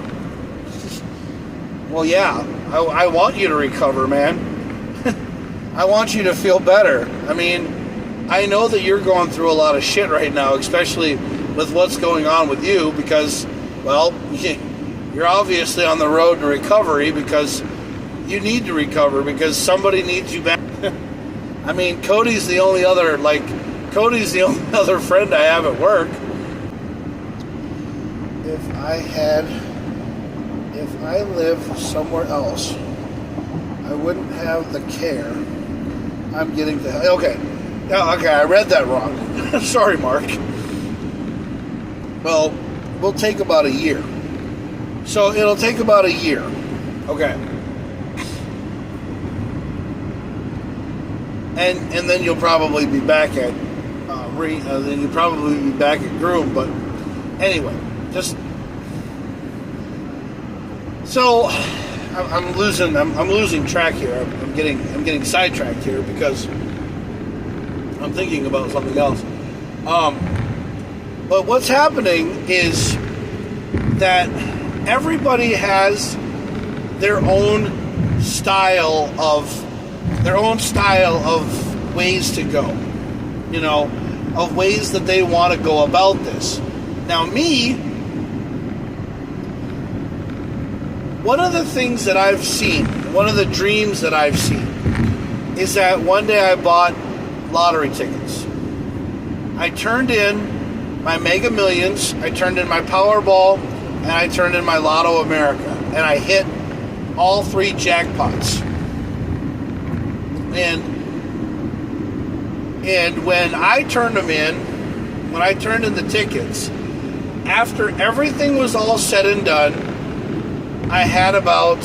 Well, yeah, I want you to recover, man. I want you to feel better. I mean, I know that you're going through a lot of shit right now, especially with what's going on with you, because, well, you're obviously on the road to recovery because you need to recover because somebody needs you back. I mean, Cody's the only other friend I have at work. If I lived somewhere else, I wouldn't have the care I'm getting to. Okay, I read that wrong. Sorry, Mark. Well, we'll take about a year. So it'll take about a year. Okay. And then you'll probably be back at Groom. But anyway, just so I'm losing track here. I'm getting sidetracked here because I'm thinking about something else. But what's happening is that everybody has their own style of ways to go, of ways that they want to go about this. Now, me, one of the things that I've seen, one of the dreams that I've seen, is that one day I bought lottery tickets. I turned in my Mega Millions, I turned in my Powerball, and I turned in my Lotto America, and I hit all three jackpots. And when I turned them in, when I turned in the tickets, after everything was all said and done, I had about,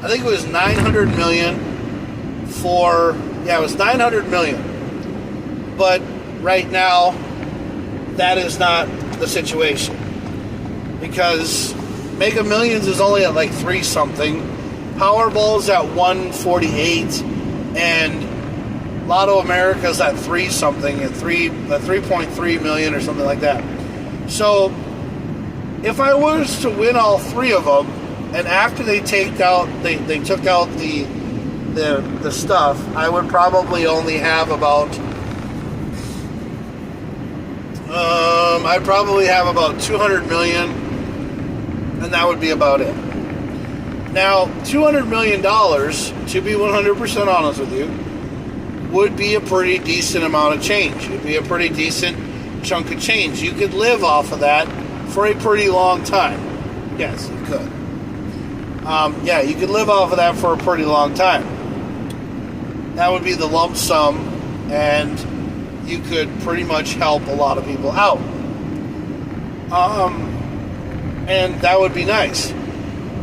I think it was 900 million it was 900 million. But right now, that is not the situation. Because Mega Millions is only at like 3 something, Powerball is at 148, and Lotto America is at 3 something, at 3.3 million or something like that. So if I was to win all 3 of them, and after they took out the stuff, I would probably only have about I'd probably have about 200 million, and that would be about it. Now, $200 million, to be 100% honest with you, would be a pretty decent amount of change. It would be a pretty decent chunk of change. You could live off of that for a pretty long time. Yes, you could. You could live off of that for a pretty long time. That would be the lump sum, and you could pretty much help a lot of people out. And that would be nice.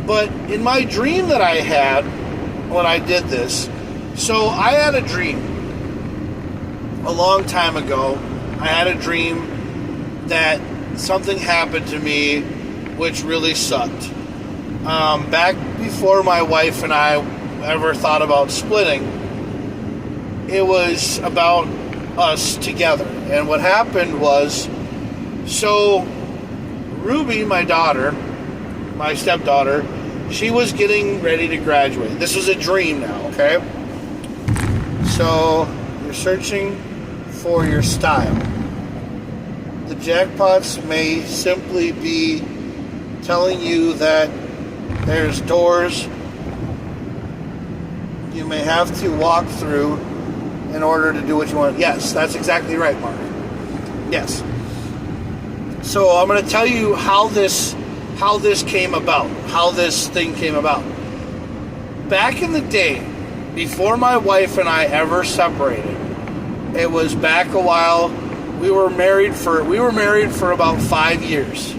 But in my dream that I had when I did this, so I had a dream a long time ago. I had a dream that something happened to me which really sucked. Back before my wife and I ever thought about splitting, it was about us together. And what happened was, so Ruby, my daughter, my stepdaughter, she was getting ready to graduate. This was a dream now, okay? So you're searching for your style. The jackpots may simply be telling you that there's doors you may have to walk through in order to do what you want. Yes, that's exactly right, Mark. Yes. So I'm going to tell you how this came about, how this thing came about. Back in the day, before my wife and I ever separated, it was back a while. We were married for about 5 years.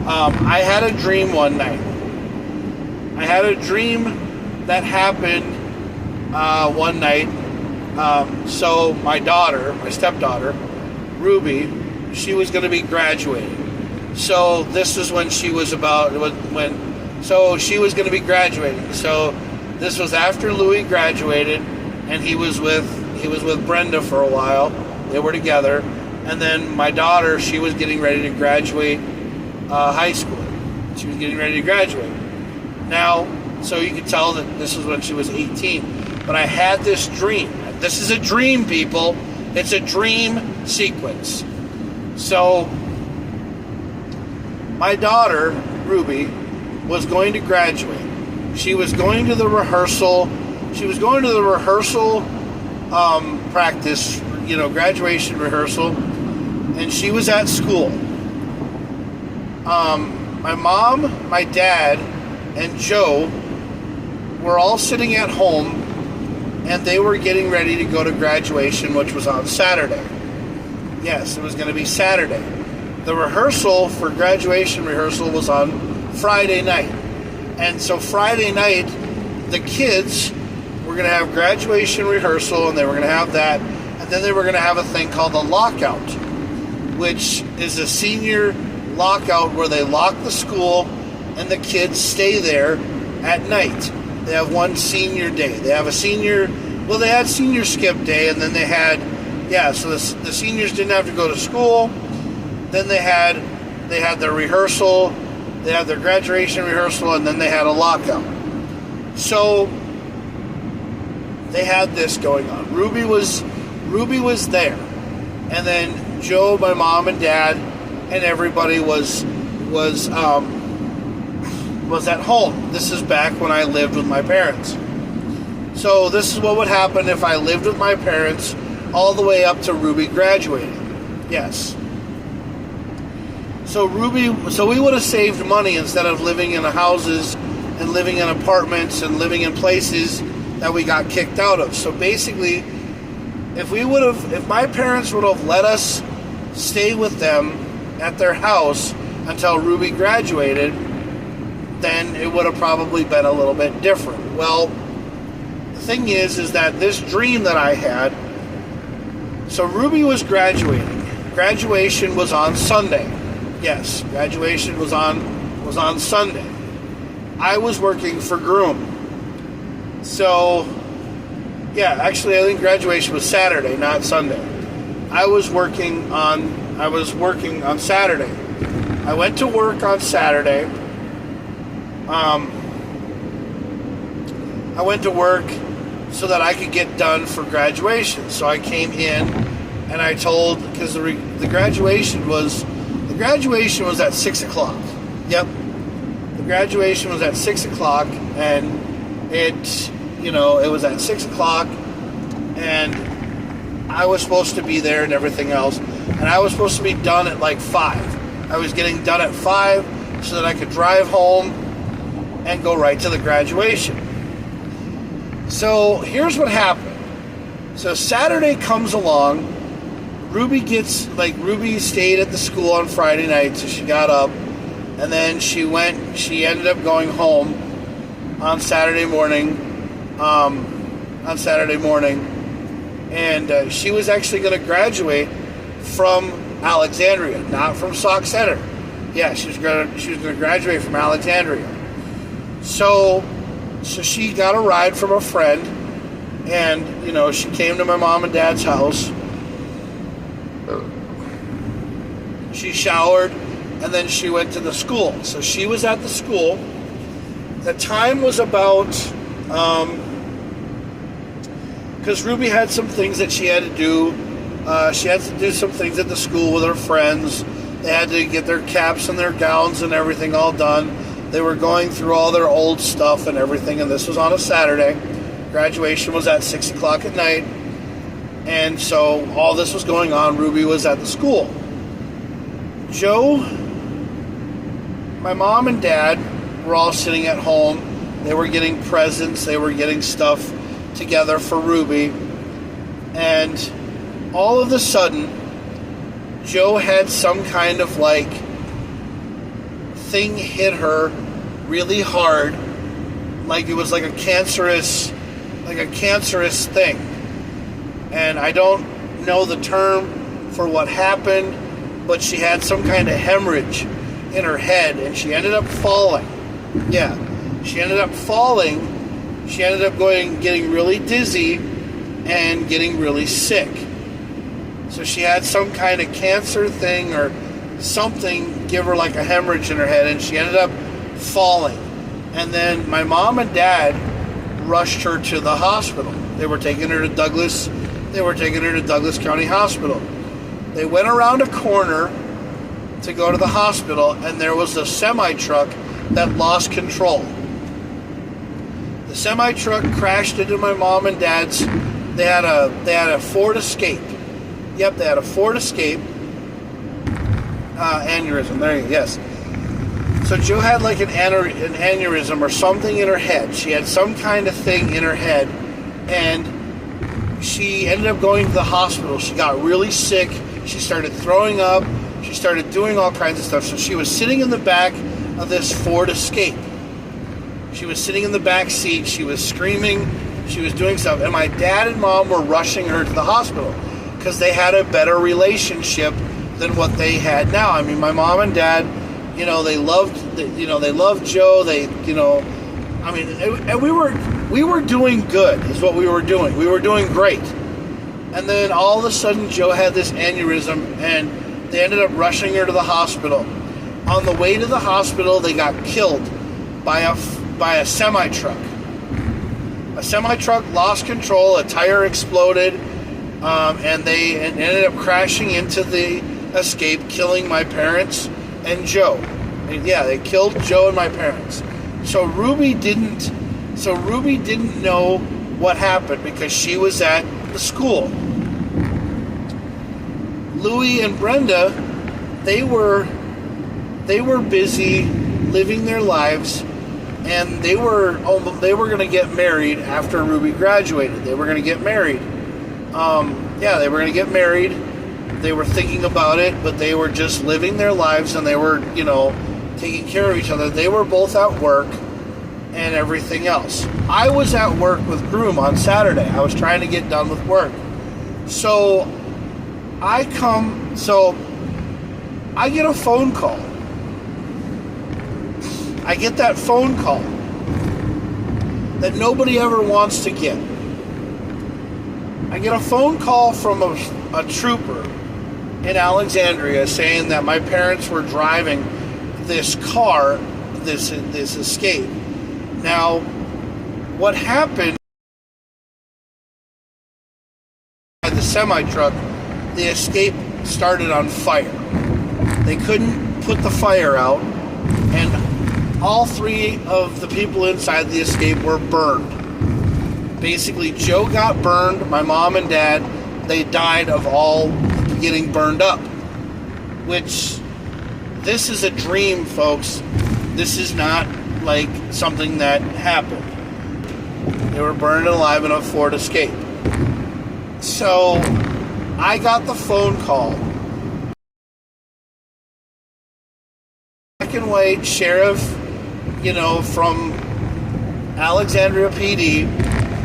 I had a dream one night. I had a dream that happened one night. So my daughter, my stepdaughter, Ruby, she was going to be graduating. So this is when she was so she was going to be graduating. So this was after Louis graduated, and he was with Brenda for a while. They were together. And then my daughter, she was getting ready to graduate high school. She was getting ready to graduate. Now, so you could tell that this was when she was 18. But I had this dream. This is a dream, people. It's a dream sequence. So my daughter, Ruby, was going to graduate. She was going to the rehearsal. She was going to the rehearsal practice, graduation rehearsal, and she was at school. My mom, my dad, and Joe were all sitting at home, and they were getting ready to go to graduation, which was on Saturday. Yes, it was going to be Saturday. The rehearsal for graduation rehearsal was on Friday night. And so Friday night, the kids were going to have graduation rehearsal, and they were going to have that. And then they were going to have a thing called a lockout, which is a senior lockout where they lock the school and the kids stay there at night. They have one senior day. They have they had senior skip day, and then they had, so the seniors didn't have to go to school. Then they had their rehearsal, they had their graduation rehearsal, and then they had a lockout. So they had this going on. Ruby was there, and then Joe, my mom and dad, and everybody was at home. This is back when I lived with my parents. So this is what would happen if I lived with my parents all the way up to Ruby graduating. Yes. So we would have saved money instead of living in houses and living in apartments and living in places that we got kicked out of. So basically, if my parents would have let us stay with them at their house until Ruby graduated, then it would have probably been a little bit different. Well, the thing is that this dream that I had, so Ruby was graduating. Graduation was on Sunday. Yes, graduation was on Sunday. I was working for Groom. So, actually I think graduation was Saturday, not Sunday. I was working on Saturday. I went to work on Saturday. I went to work so that I could get done for graduation. So I came in and I told, because the graduation was at 6 o'clock. Yep. The graduation was at 6 o'clock, and it was at 6 o'clock, and I was supposed to be there and everything else. And I was supposed to be done at like 5. I was getting done at 5 so that I could drive home and go right to the graduation. So here's what happened. So Saturday comes along. Ruby stayed at the school on Friday night, so she got up, and then she ended up going home on Saturday morning, and she was actually going to graduate from Alexandria, not from Sauk Center. Yeah, she was going to graduate from Alexandria. So she got a ride from a friend, and, she came to my mom and dad's house. She showered, and then she went to the school. So she was at the school. The time was about, because Ruby had some things that she had to do. She had to do some things at the school with her friends. They had to get their caps and their gowns and everything all done. They were going through all their old stuff and everything, and this was on a Saturday. Graduation was at 6 o'clock at night. And so all this was going on. Ruby was at the school. Joe, my mom and dad were all sitting at home. They were getting presents. They were getting stuff together for Ruby. And all of a sudden, Joe had some kind of thing hit her really hard. Like it was like a cancerous thing. And I don't know the term for what happened, but she had some kind of hemorrhage in her head, and she ended up falling. Yeah, she ended up falling. She ended up getting really dizzy and getting really sick. So she had some kind of cancer thing or something give her like a hemorrhage in her head, and she ended up falling. And then my mom and dad rushed her to the hospital. They were taking her to Douglas County Hospital. They went around a corner to go to the hospital, and there was a semi-truck that lost control. The semi-truck crashed into my mom and dad's. They had a Ford Escape. Yep, they had a Ford Escape. Aneurysm. There you go. Yes. So Joe had like an aneurysm or something in her head. She had some kind of thing in her head, and she ended up going to the hospital. She got really sick. She started throwing up. She started doing all kinds of stuff. So she was sitting in the back of this Ford Escape. She was sitting in the back seat. She was screaming. She was doing stuff. And my dad and mom were rushing her to the hospital because they had a better relationship than what they had now. I mean, my mom and dad, they loved Joe. And we were doing good is what we were doing. We were doing great. And then all of a sudden, Joe had this aneurysm, and they ended up rushing her to the hospital. On the way to the hospital, they got killed by a semi-truck. A semi-truck lost control, a tire exploded, and they ended up crashing into the Escape, killing my parents and Joe. Yeah, they killed Joe and my parents. So Ruby didn't know what happened because she was at the school. Louie and Brenda, they were busy living their lives, and they were going to get married after Ruby graduated. They were going to get married. They were going to get married. They were thinking about it, but they were just living their lives, and they were, taking care of each other. They were both at work and everything else. I was at work with Groom on Saturday. I was trying to get done with work. So I get a phone call. I get that phone call that nobody ever wants to get. I get a phone call from a trooper in Alexandria saying that my parents were driving this car, this Escape. Now, what happened? The semi-truck, the Escape started on fire. They couldn't put the fire out, and all 3 of the people inside the Escape were burned. Basically, Joe got burned, my mom and dad, they died of all getting burned up. Which, this is a dream, folks. This is not like something that happened. They were burned alive in a Ford Escape. So, I got the phone call. Black and white sheriff, from Alexandria PD.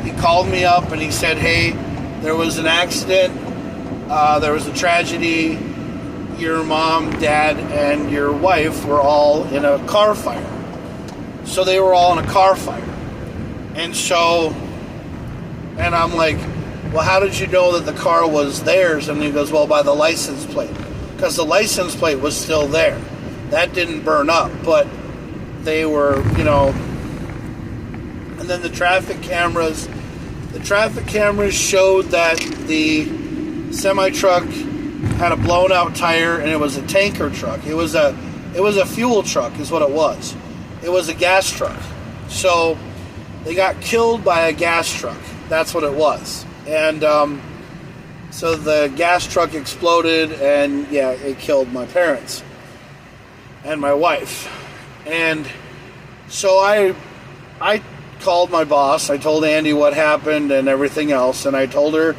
He called me up and he said, hey, there was an accident. There was a tragedy. Your mom, dad, and your wife were all in a car fire. So they were all in a car fire. And I'm like, well, how did you know that the car was theirs? And he goes, well, by the license plate. Because the license plate was still there. That didn't burn up, but they were, and then the traffic cameras showed that the semi-truck had a blown out tire, and it was a tanker truck. It was a fuel truck is what it was. It was a gas truck. So they got killed by a gas truck. That's what it was. And so the gas truck exploded, and yeah, it killed my parents and my wife. And so I called my boss. I told Andy what happened and everything else, and I told her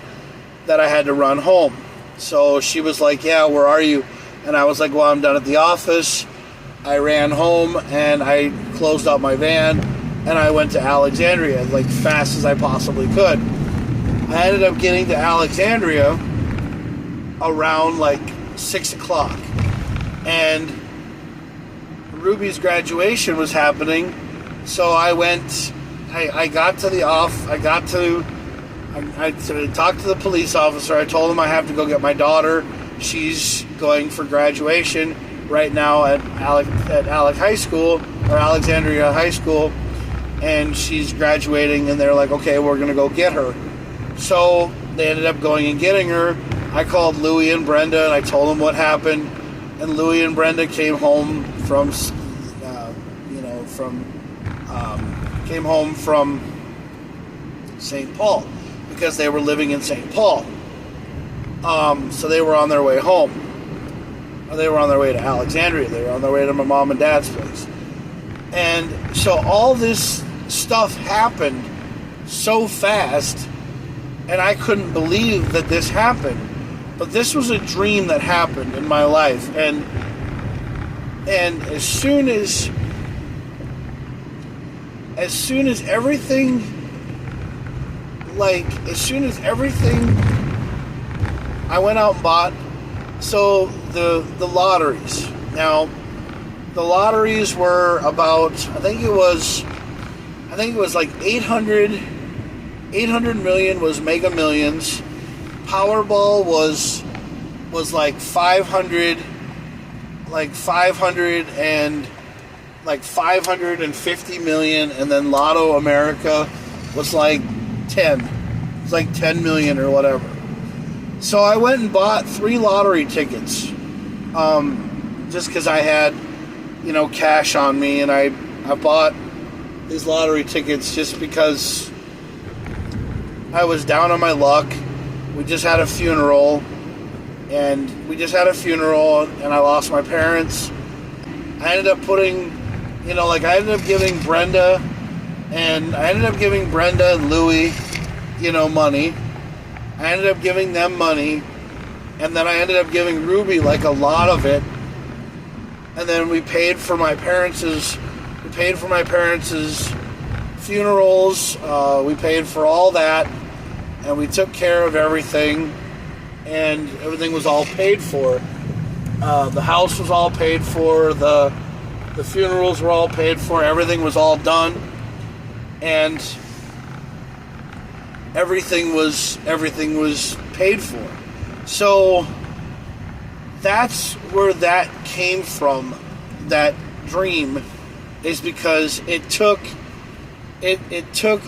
that I had to run home. So she was like, yeah, where are you? And I was like, well, I'm done at the office. I ran home and I closed up my van and I went to Alexandria like fast as I possibly could. I ended up getting to Alexandria around like 6 o'clock, and Ruby's graduation was happening. So I went, I talked to the police officer. I told him I have to go get my daughter. She's going for graduation right now at Alexandria High School, and she's graduating, and they're like, okay, we're going to go get her. So they ended up going and getting her. I called Louie and Brenda, and I told them what happened, and Louie and Brenda came home from St. Paul, because they were living in St. Paul. So they were on their way home. Or they were on their way to Alexandria. They were on their way to my mom and dad's place. And so all this stuff happened so fast, and I couldn't believe that this happened. But this was a dream that happened in my life. And as soon as everything I went out and bought, so the lotteries. Now, the lotteries were about, I think it was like 800 million was Mega Millions. Powerball was like 500 and like 550 million, and then Lotto America was like 10. It's like 10 million or whatever. So I went and bought 3 lottery tickets, just because I had, cash on me, and I bought these lottery tickets just because I was down on my luck. We just had a funeral, and I lost my parents. I ended up putting, I ended up giving Brenda and Louie, money. I ended up giving them money, and then I ended up giving Ruby like a lot of it, and then we paid for my parents' funerals. We paid for all that, and we took care of everything, and everything was all paid for. The house was all paid for. The funerals were all paid for. Everything was all done, and everything was paid for. So that's where that came from. That dream is because it took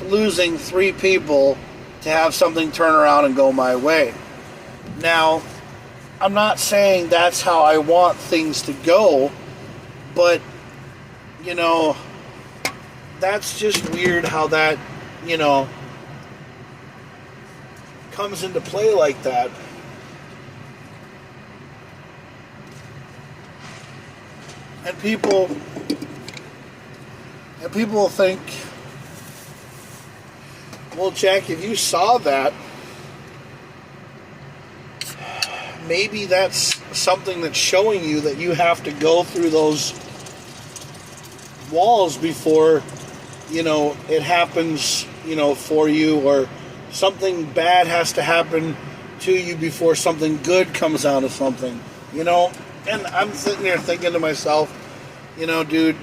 losing 3 people to have something turn around and go my way. Now, I'm not saying that's how I want things to go, but that's just weird how that comes into play like that, and people will think, well, Jack, if you saw that, maybe that's something that's showing you that you have to go through those walls before, it happens, for you, or something bad has to happen to you before something good comes out of something, And I'm sitting there thinking to myself, dude,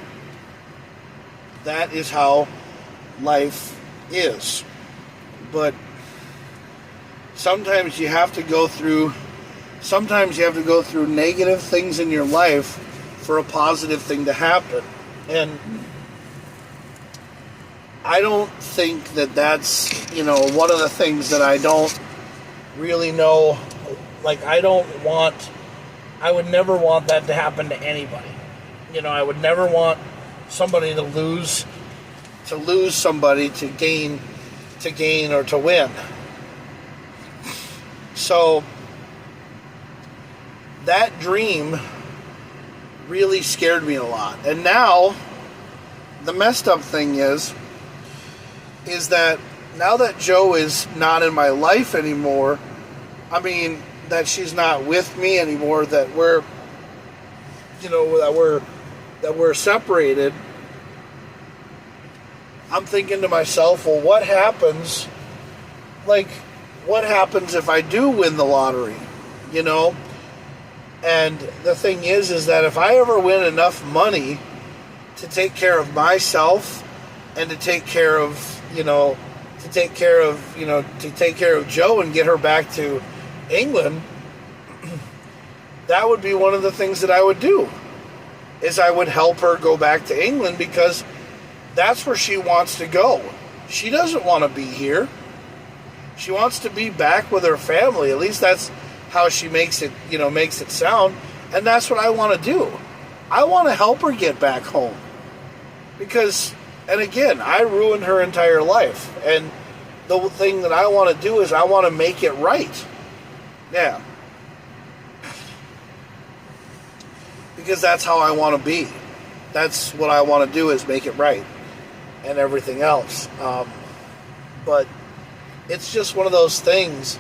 that is how life is. But sometimes you have to go through negative things in your life for a positive thing to happen. And I don't think that that's, one of the things that I don't really know. Like, I would never want that to happen to anybody. I would never want somebody to lose somebody to gain or to win. So that dream really scared me a lot. And now the messed up thing is that now that Joe is not in my life anymore, that she's not with me anymore, that we're separated, I'm thinking to myself, well, what happens if I do win the lottery, And the thing is that if I ever win enough money to take care of myself and to take care of Joe and get her back to England, that would be one of the things that I would do, is I would help her go back to England, because that's where she wants to go. She doesn't want to be here. She wants to be back with her family. At least that's how she makes it sound. And that's what I want to do. I want to help her get back home. Because, and again, I ruined her entire life. And the thing that I want to do is I want to make it right. Yeah. Because that's how I want to be. That's what I want to do, is make it right. And everything else. But it's just one of those things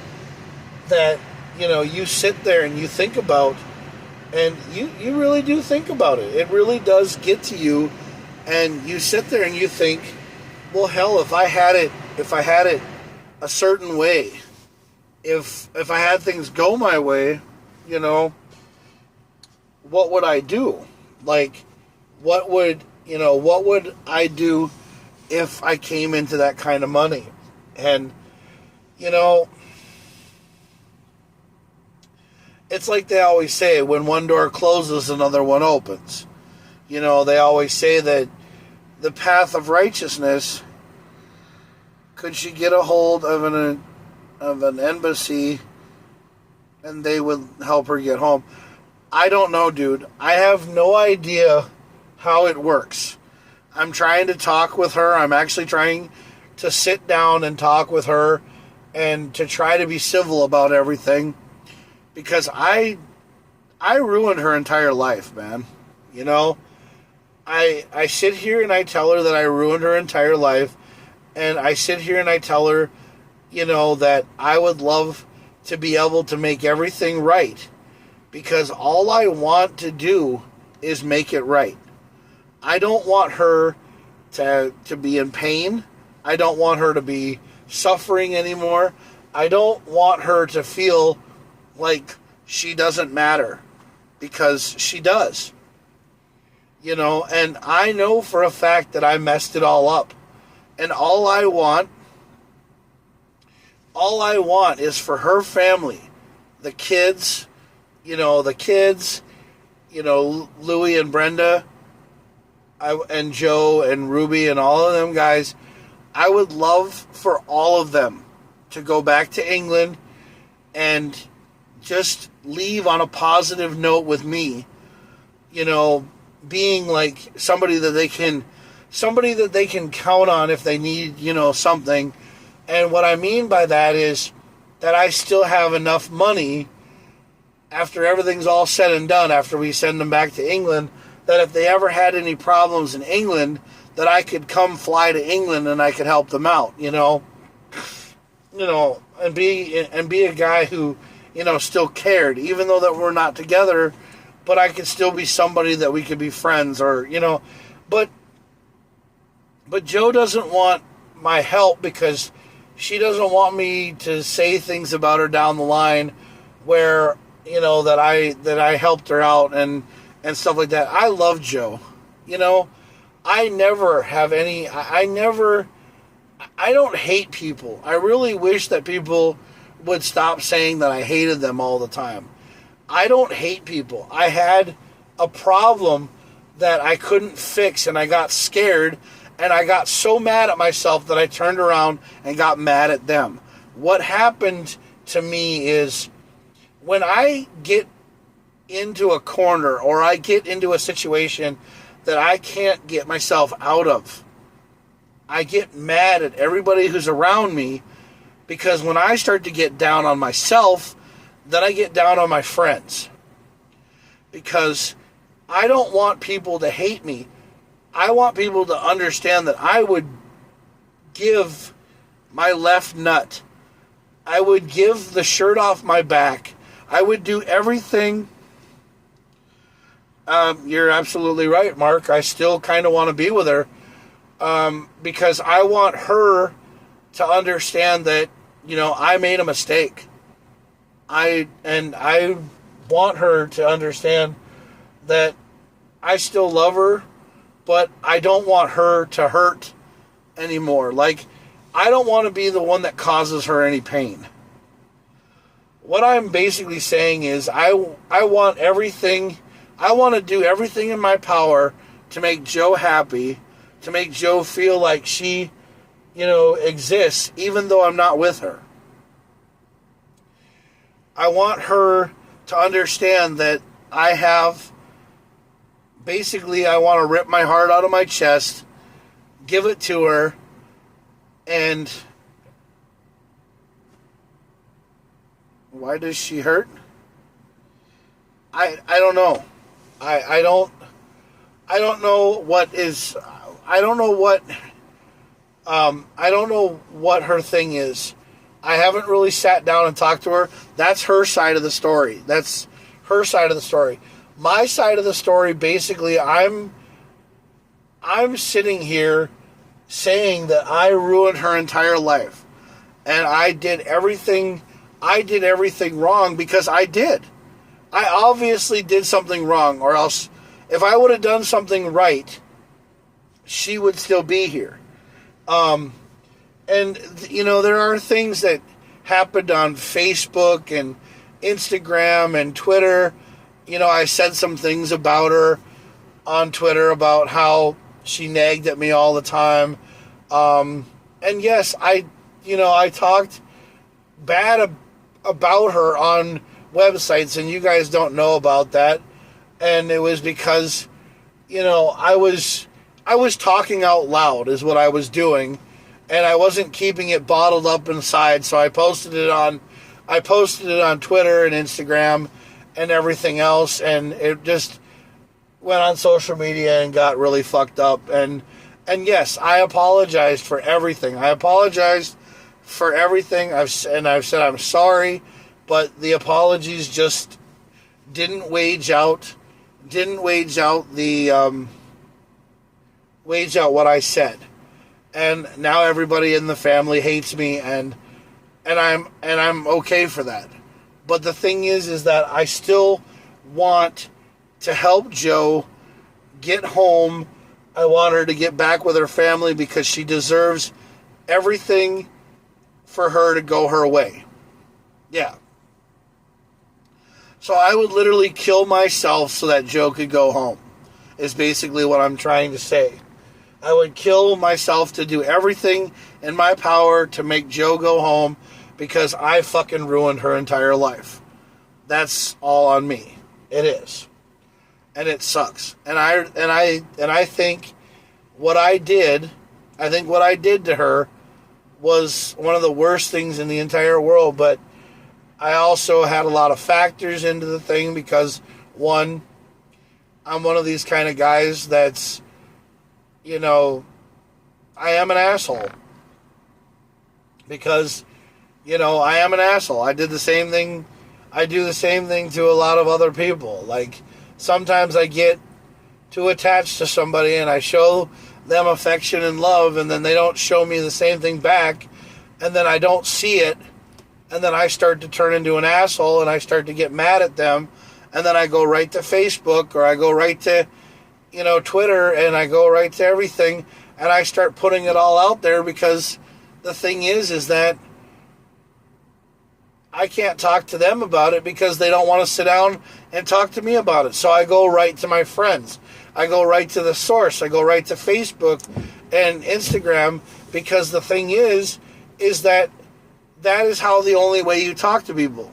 that, you sit there and you think about, and you really do think about it. It really does get to you, and you sit there and you think, well, hell, if I had it a certain way, if I had things go my way, what would I do? Like, what would I do if I came into that kind of money? And, it's like they always say, when one door closes, another one opens. They always say that the path of righteousness, could she get a hold of an embassy and they would help her get home? I don't know, dude. I have no idea how it works. I'm trying to talk with her. I'm actually trying to sit down and talk with her and to try to be civil about everything, because I ruined her entire life, man. I sit here and I tell her that I ruined her entire life, and I sit here and I tell her, that I would love to be able to make everything right, because all I want to do is make it right. I don't want her to be in pain. I don't want her to be suffering anymore. I don't want her to feel like she doesn't matter, because she does. And I know for a fact that I messed it all up. And all I want is for her family, the kids, Louie and Brenda, and Joe and Ruby and all of them guys, I would love for all of them to go back to England and just leave on a positive note with me, being like somebody that they can count on if they need, something. And what I mean by that is, that I still have enough money after everything's all said and done, after we send them back to England, that if they ever had any problems in England, that I could come fly to England and I could help them out, and be a guy who, still cared, even though that we're not together, but I could still be somebody that we could be friends, or, but Jo doesn't want my help because she doesn't want me to say things about her down the line where, that I helped her out and stuff like that. I love Jo. I never have any, I don't hate people. I really wish that people would stop saying that I hated them all the time. I don't hate people. I had a problem that I couldn't fix, and I got scared, and I got so mad at myself that I turned around and got mad at them. What happened to me is, when I get into a corner or I get into a situation that I can't get myself out of, I get mad at everybody who's around me, because when I start to get down on myself, then I get down on my friends. Because I don't want people to hate me. I want people to understand that I would give my left nut. I would give the shirt off my back. I would do everything. You're absolutely right, Mark. I still kind of want to be with her. Because I want her to understand that, I made a mistake. I want her to understand that I still love her, but I don't want her to hurt anymore. Like, I don't want to be the one that causes her any pain. What I'm basically saying is I want everything, I want to do everything in my power to make Jo happy, to make Jo feel like she, exists, even though I'm not with her. I want her to understand that I want to rip my heart out of my chest, give it to her, and why does she hurt? I don't know. I don't know what is, I don't know what her thing is. I haven't really sat down and talked to her. That's her side of the story. That's her side of the story. My side of the story, basically, I'm sitting here saying that I ruined her entire life. And I did everything wrong, because I did. I obviously did something wrong, or else if I would have done something right, she would still be here. And, there are things that happened on Facebook and Instagram and Twitter. I said some things about her on Twitter about how she nagged at me all the time. And yes, I talked bad about her on websites, and you guys don't know about that. And it was because, I was talking out loud is what I was doing. And I wasn't keeping it bottled up inside, so I posted it on Twitter and Instagram and everything else, and it just went on social media and got really fucked up. And yes, I apologized for everything. I've said I'm sorry, but the apologies just didn't wage out what I said. And now everybody in the family hates me, and I'm okay for that. But the thing is that I still want to help Jo get home. I want her to get back with her family, because she deserves everything for her to go her way. Yeah. So I would literally kill myself so that Jo could go home, is basically what I'm trying to say. I would kill myself to do everything in my power to make Jo go home, because I fucking ruined her entire life. That's all on me. It is. And it sucks. And I think what I did to her was one of the worst things in the entire world, but I also had a lot of factors into the thing because, one, I'm one of these kind of guys that's, I am an asshole. Because, I am an asshole. I do the same thing to a lot of other people. Like, sometimes I get too attached to somebody and I show them affection and love, and then they don't show me the same thing back, and then I don't see it, and then I start to turn into an asshole, and I start to get mad at them, and then I go right to Facebook, or I go right to, Twitter, and I go right to everything, and I start putting it all out there, because the thing is that I can't talk to them about it because they don't want to sit down and talk to me about it. So I go right to my friends. I go right to the source. I go right to Facebook and Instagram, because the thing is that is how the only way you talk to people.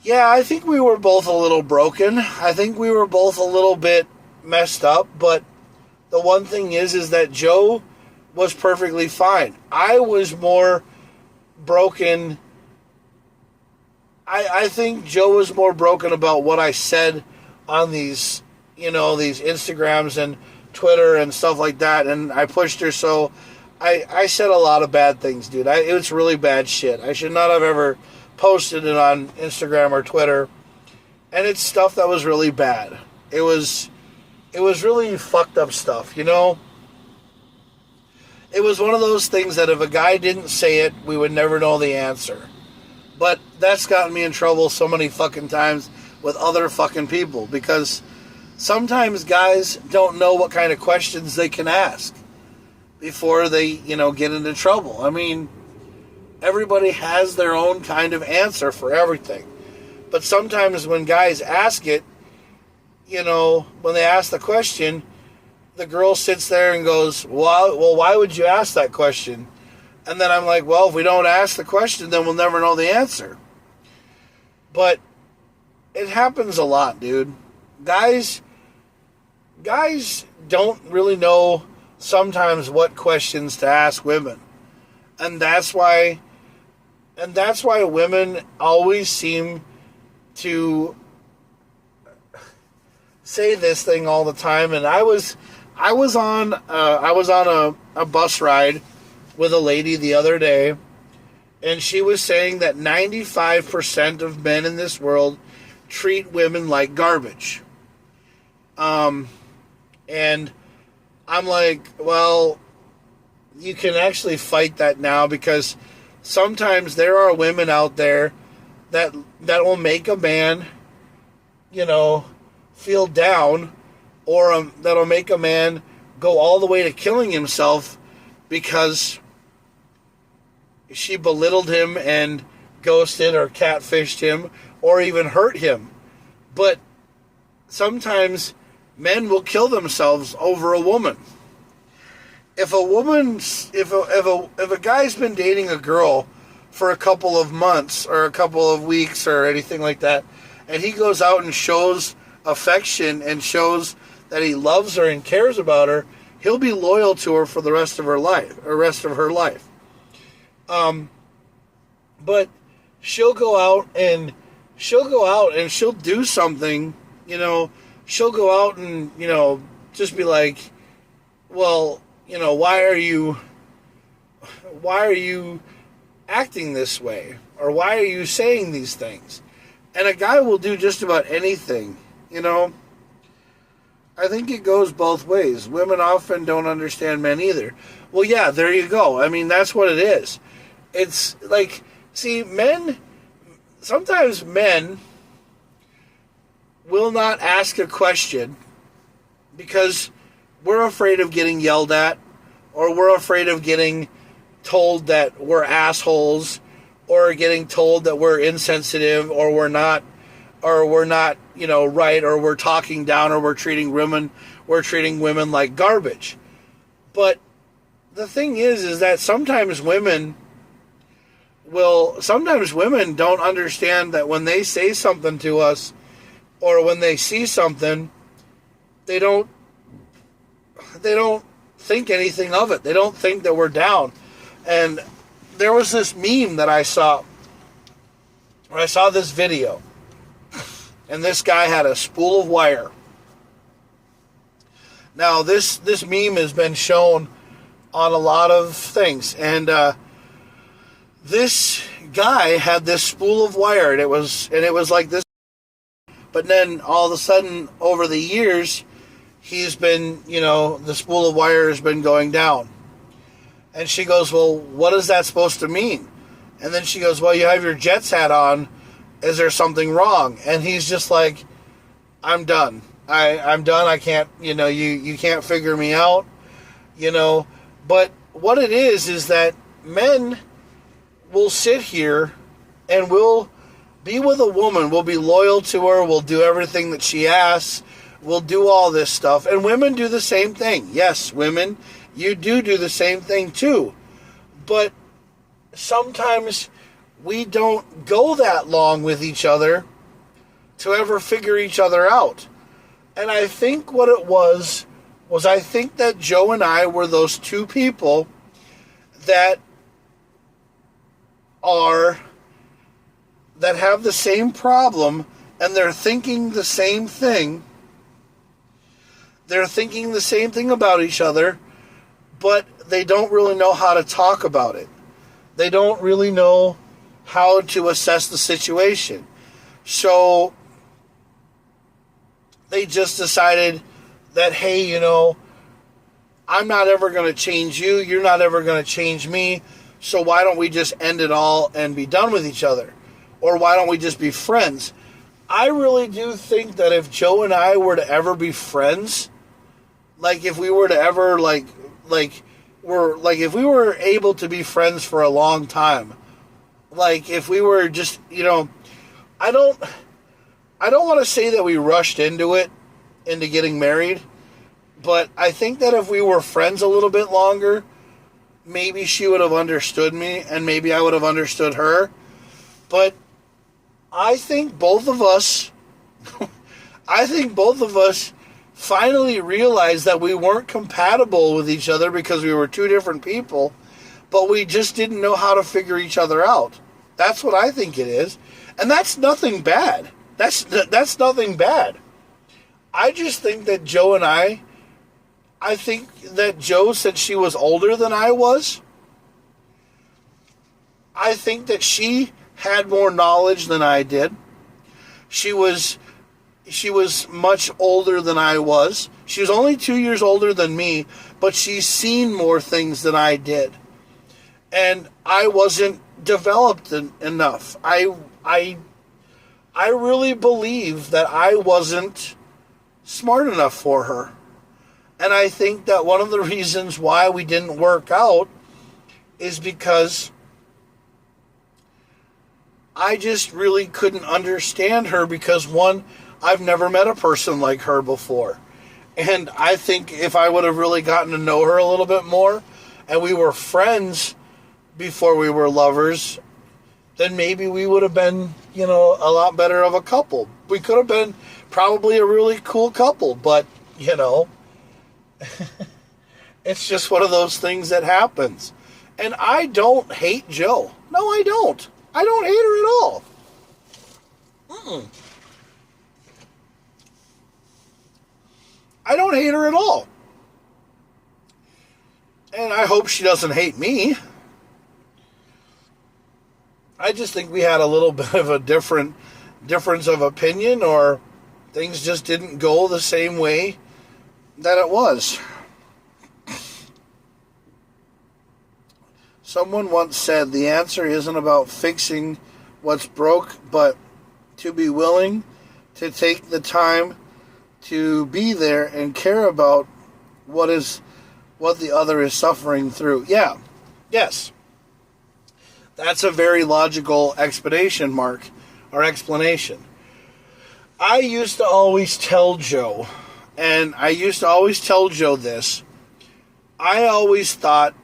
Yeah, I think we were both a little broken. I think we were both a little bit messed up, but the one thing is that Joe was perfectly fine. I was more broken. I think Joe was more broken about what I said on these, these Instagrams and Twitter and stuff like that, and I pushed her, so I said a lot of bad things, dude. It was really bad shit. I should not have ever posted it on Instagram or Twitter, and it's stuff that was really bad. It was really fucked up stuff, It was one of those things that if a guy didn't say it, we would never know the answer. But that's gotten me in trouble so many fucking times with other fucking people, because sometimes guys don't know what kind of questions they can ask before they, get into trouble. I mean, everybody has their own kind of answer for everything. But sometimes when guys ask it, when they ask the question, the girl sits there and goes, well, why would you ask that question? And then I'm like, well, if we don't ask the question, then we'll never know the answer. But it happens a lot, dude. Guys don't really know sometimes what questions to ask women. And that's why women always seem to say this thing all the time. And I was on a bus ride with a lady the other day, and she was saying that 95% of men in this world treat women like garbage. And I'm like, well, you can actually fight that now, because sometimes there are women out there that will make a man, feel down, or that'll make a man go all the way to killing himself because she belittled him and ghosted or catfished him or even hurt him. But sometimes men will kill themselves over a woman. If a guy's been dating a girl for a couple of months or a couple of weeks or anything like that, and he goes out and shows affection and shows that he loves her and cares about her, he'll be loyal to her for the rest of her life, but she'll go out and she'll do something, she'll go out and, just be like, well, why are you acting this way? Or why are you saying these things? And a guy will do just about anything, I think it goes both ways. Women often don't understand men either. Well, yeah, there you go. I mean, that's what it is. It's like, see, sometimes men will not ask a question because we're afraid of getting yelled at, or we're afraid of getting told that we're assholes, or getting told that we're insensitive, or we're not, right, or we're talking down, or we're treating women like garbage. But the thing is that sometimes women don't understand that when they say something to us, or when they see something, they don't think anything of it. They don't think that we're down. And there was this meme that I saw, where I saw this video, and this guy had a spool of wire. Now, this meme has been shown on a lot of things, and this guy had this spool of wire, and it was like this. But then all of a sudden, over the years, he's been, the spool of wire has been going down. And she goes, well, what is that supposed to mean? And then she goes, well, you have your Jets hat on. Is there something wrong? And he's just like, I'm done. I'm done. I can't, you can't figure me out, But what it is that men will sit here and we'll be with a woman. We'll be loyal to her. We'll do everything that she asks. We'll do all this stuff. And women do the same thing. Yes, women, you do the same thing too. But sometimes we don't go that long with each other to ever figure each other out. And I think what it was I think that Joe and I were those two people that have the same problem, and they're thinking the same thing. They're thinking the same thing about each other, but they don't really know how to talk about it. They don't really know how to assess the situation. So they just decided that, hey, I'm not ever going to change you. You're not ever going to change me. So why don't we just end it all and be done with each other? Or why don't we just be friends? I really do think that if Joe and I were to ever be friends, like if we were to ever if we were able to be friends for a long time, like if we were just, I don't want to say that we rushed into getting married, but I think that if we were friends a little bit longer, maybe she would have understood me and maybe I would have understood her. But I think both of us finally realized that we weren't compatible with each other because we were two different people, but we just didn't know how to figure each other out. That's what I think it is. And that's nothing bad. That's nothing bad. I just think that Joe and I think that Joe, since she was older than I was, I think that she had more knowledge than I did. She was much older than I was. She was only 2 years older than me, but she's seen more things than I did. And I wasn't developed enough. I really believe that I wasn't smart enough for her. And I think that one of the reasons why we didn't work out is because I just really couldn't understand her because, one, I've never met a person like her before. And I think if I would have really gotten to know her a little bit more and we were friends before we were lovers, then maybe we would have been, a lot better of a couple. We could have been probably a really cool couple, but, it's just one of those things that happens. And I don't hate Joe. No, I don't. I don't hate her at all. I don't hate her at all. And I hope she doesn't hate me. I just think we had a little bit of a difference of opinion, or things just didn't go the same way that it was. Someone once said the answer isn't about fixing what's broke, but to be willing to take the time to be there and care about what the other is suffering through. Yeah. Yes. That's a very logical explanation, Mark, or explanation. I used to always tell Joe, and I used to always tell Joe this, I always thought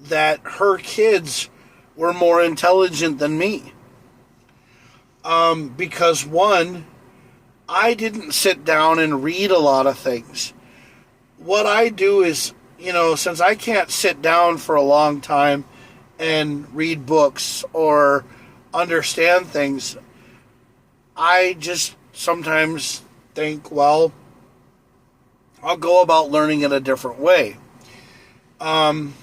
that her kids were more intelligent than me. Because, one, I didn't sit down and read a lot of things. What I do is, since I can't sit down for a long time and read books or understand things, I just sometimes think, well, I'll go about learning it a different way. And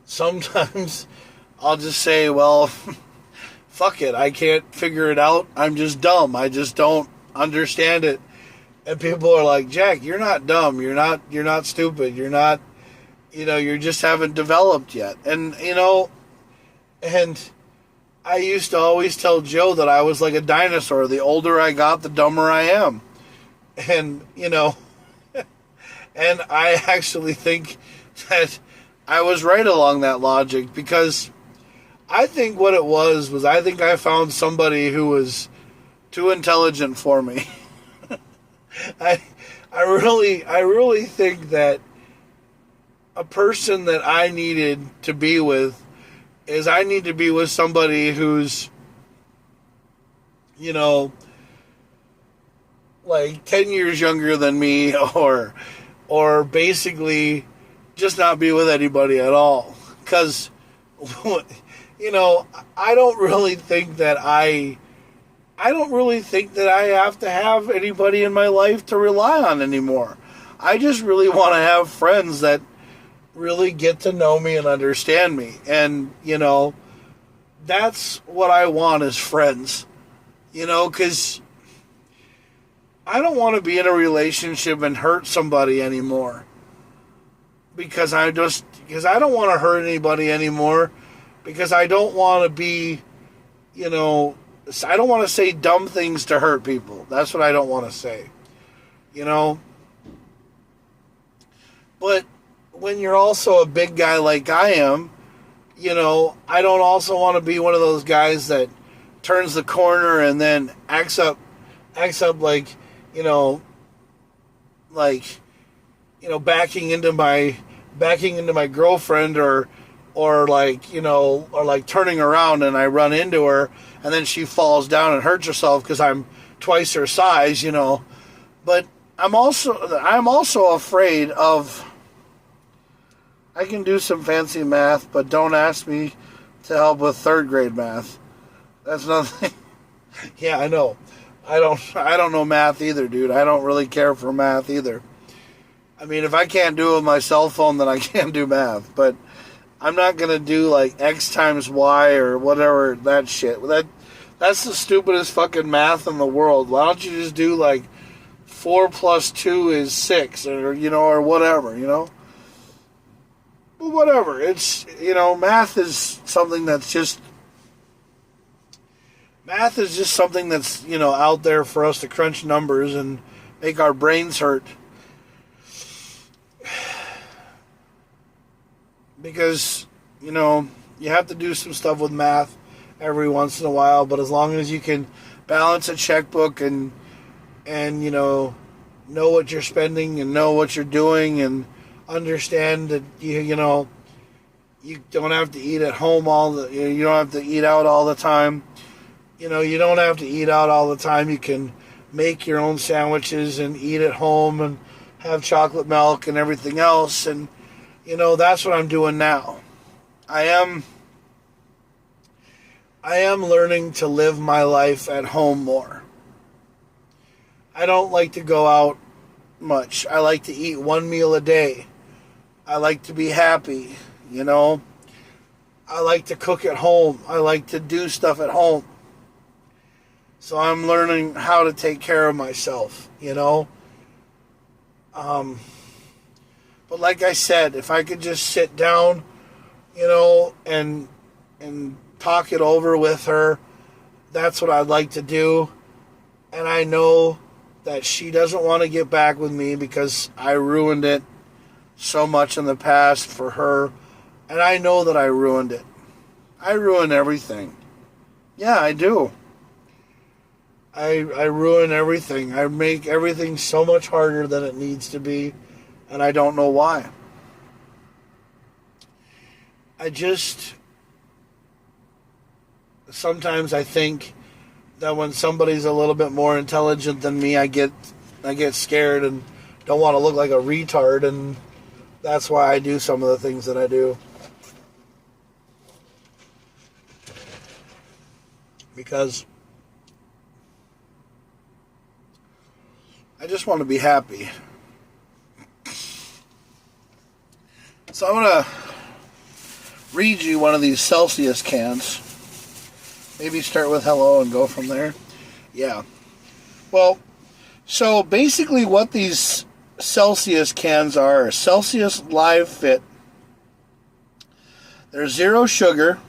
sometimes I'll just say, well, fuck it, I can't figure it out. I'm just dumb. I just don't understand it. And people are like, Jack, you're not dumb. You're not stupid. You're not, you just haven't developed yet. And, and I used to always tell Joe that I was like a dinosaur. The older I got, the dumber I am. And, and I actually think that I was right along that logic, because I think what it was I think I found somebody who was too intelligent for me. I really think that a person that I needed to be with is I need to be with somebody who's, like 10 years younger than me, or basically just not be with anybody at all. Because, I don't really think that I have to have anybody in my life to rely on anymore. I just really want to have friends that really get to know me and understand me. And, that's what I want, is friends. Because I don't want to be in a relationship and hurt somebody anymore. Because I don't want to hurt anybody anymore. Because I don't want to be, I don't want to say dumb things to hurt people. That's what I don't want to say. But when you're also a big guy like I am, I don't also want to be one of those guys that turns the corner and then acts up like, backing into my girlfriend, or like turning around and I run into her and then she falls down and hurts herself because I'm twice her size, But I'm also afraid of, I can do some fancy math, but don't ask me to help with third grade math. That's nothing. Yeah, I know. I don't know math either, dude. I don't really care for math either. I mean, if I can't do it with my cell phone, then I can't do math. But I'm not going to do like X times Y or whatever, that shit. That's the stupidest fucking math in the world. Why don't you just do like 4 plus 2 is 6, or, or whatever, Well, whatever. It's, math is something that's just out there for us to crunch numbers and make our brains hurt. Because, you have to do some stuff with math every once in a while, but as long as you can balance a checkbook and know what you're spending and know what you're doing and understand that you don't have to eat at home you don't have to eat out all the time. You don't have to eat out all the time. You can make your own sandwiches and eat at home and have chocolate milk and everything else. And that's what I'm doing now. I am learning to live my life at home more. I don't like to go out much. I like to eat one meal a day. I like to be happy, I like to cook at home. I like to do stuff at home. So I'm learning how to take care of myself, But like I said, if I could just sit down, and talk it over with her, that's what I'd like to do. And I know that she doesn't want to get back with me because I ruined it so much in the past for her. And I know that I ruined it. I ruin everything. Yeah, I do. I ruin everything. I make everything so much harder than it needs to be. And I don't know why. Sometimes I think that when somebody's a little bit more intelligent than me, I get scared and don't want to look like a retard, and that's why I do some of the things that I do. Because I just want to be happy. So I'm going to read you one of these Celsius cans. Maybe start with hello and go from there. Yeah. Well, so basically what these Celsius cans are Celsius Live Fit. They're zero sugar.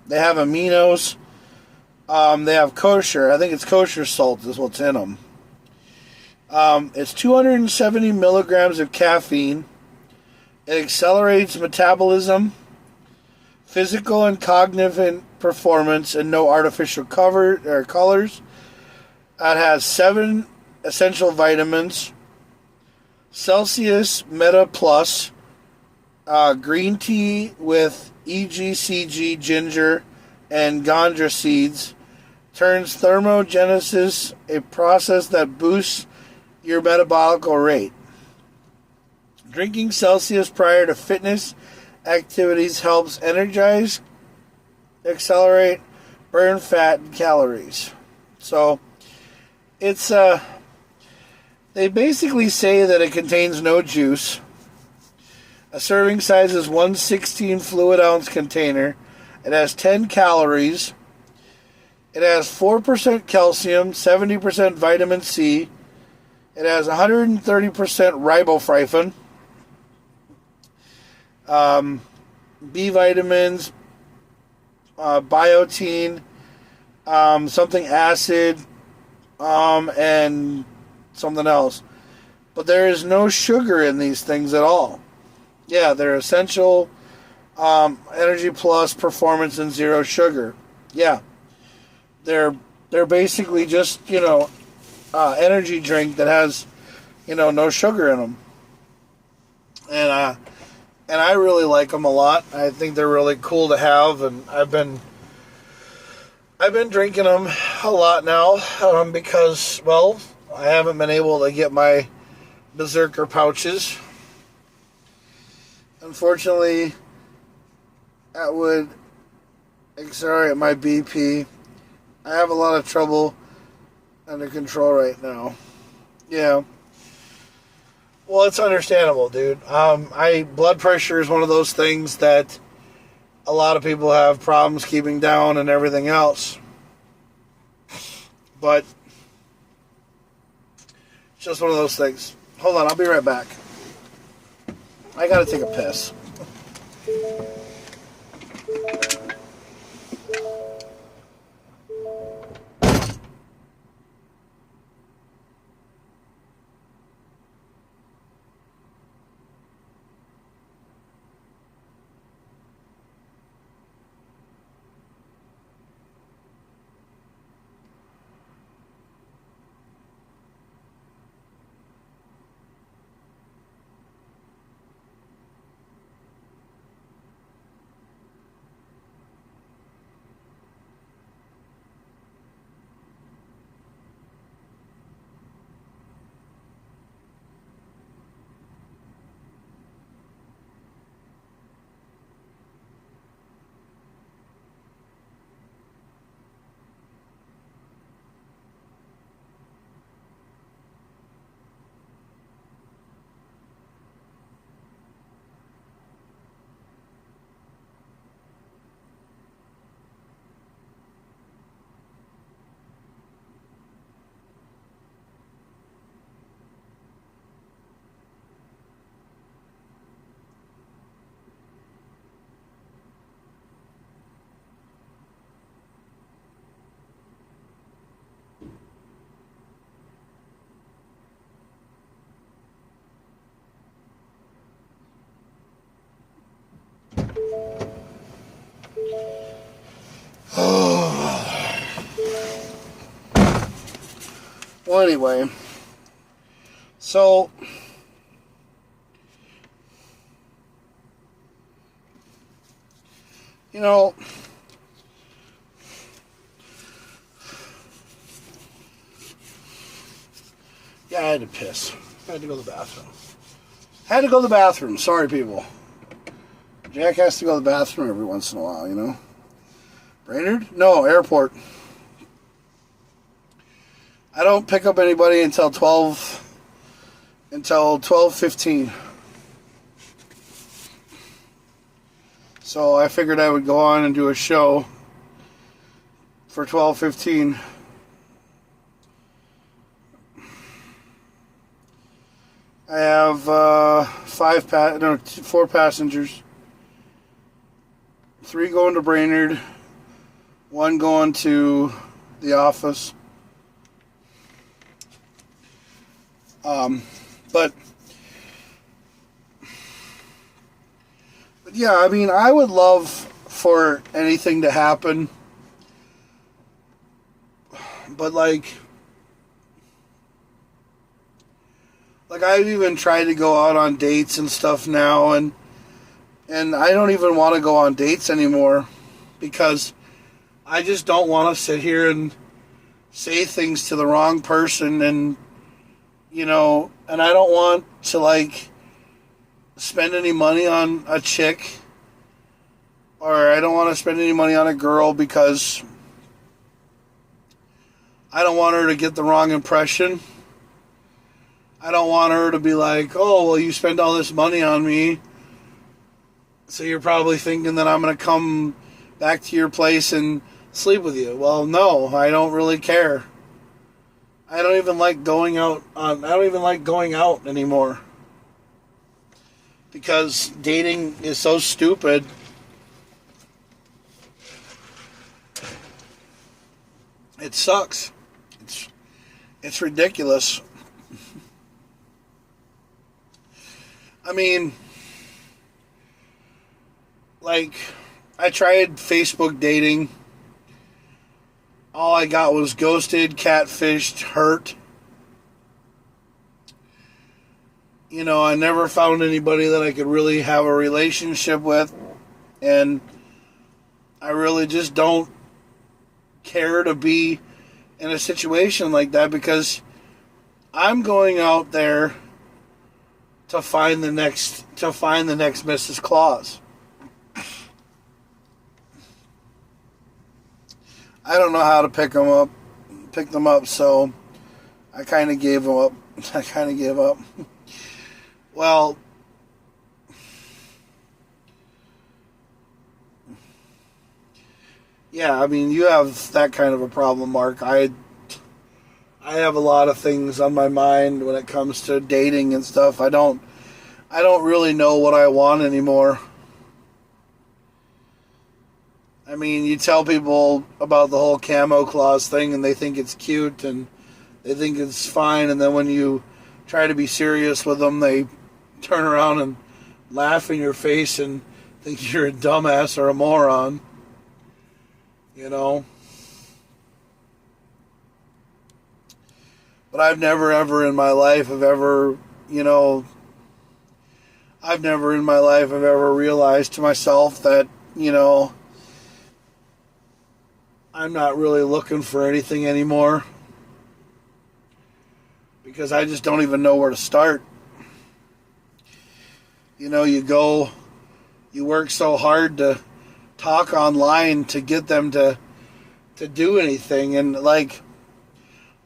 They have aminos. They have kosher. I think it's kosher salt is what's in them. It's 270 milligrams of caffeine. It accelerates metabolism, physical and cognitive performance, and no artificial colors. It has 7 essential vitamins. Celsius Meta Plus, green tea with EGCG, ginger, and ganja seeds, turns thermogenesis, a process that boosts your metabolic rate. Drinking Celsius prior to fitness activities helps energize, accelerate, burn fat and calories. So, it's they basically say that it contains no juice. A serving size is 1/16 fluid ounce container. It has 10 calories. It has 4% calcium, 70% vitamin C. It has 130% riboflavin, B vitamins, biotin, something acid, and something else. But there is no sugar in these things at all. Yeah, they're essential, energy plus, performance, and zero sugar. Yeah, they're basically just, energy drink that has, no sugar in them. And I really like them a lot. I think they're really cool to have, and I've been drinking them a lot now because, well, I haven't been able to get my Berserker pouches. Unfortunately, that would accelerate my BP. I have a lot of trouble under control right now. Yeah. Well, it's understandable, dude. Blood pressure is one of those things that a lot of people have problems keeping down and everything else. But it's just one of those things. Hold on, I'll be right back. I gotta take a piss. Well, anyway, so yeah, I had to piss. I had to go to the bathroom. Had to go to the bathroom. Sorry, people. Jack has to go to the bathroom every once in a while, you know. Brainerd? No, airport. I don't pick up anybody until 12:15. So I figured I would go on and do a show for 12:15. I have 4 passengers. 3 going to Brainerd, 1 going to the office. But yeah, I mean, I would love for anything to happen, but like I've even tried to go out on dates and stuff now, and I don't even want to go on dates anymore because I just don't want to sit here and say things to the wrong person, and you know, and I don't want to like spend any money on a chick, or I don't want to spend any money on a girl because I don't want her to get the wrong impression. I don't want her to be like, oh, well, you spend all this money on me, so you're probably thinking that I'm going to come back to your place and sleep with you. Well, no, I don't really care. I don't even like going out anymore. Because dating is so stupid. It sucks. It's ridiculous. I mean, like, I tried Facebook dating. All I got was ghosted, catfished, hurt. You know, I never found anybody that I could really have a relationship with. And I really just don't care to be in a situation like that because I'm going out there to find the next Mrs. Claus. I don't know how to pick them up, so I kind of gave up. Well, yeah, I mean, you have that kind of a problem, Mark. I have a lot of things on my mind when it comes to dating and stuff. I don't really know what I want anymore. I mean, you tell people about the whole KamoKlauZ thing and they think it's cute and they think it's fine, and then when you try to be serious with them, they turn around and laugh in your face and think you're a dumbass or a moron. You know? But I've never ever in my life have ever realized to myself that, you know, I'm not really looking for anything anymore. Because I just don't even know where to start. You know, you work so hard to talk online to get them to do anything. And like,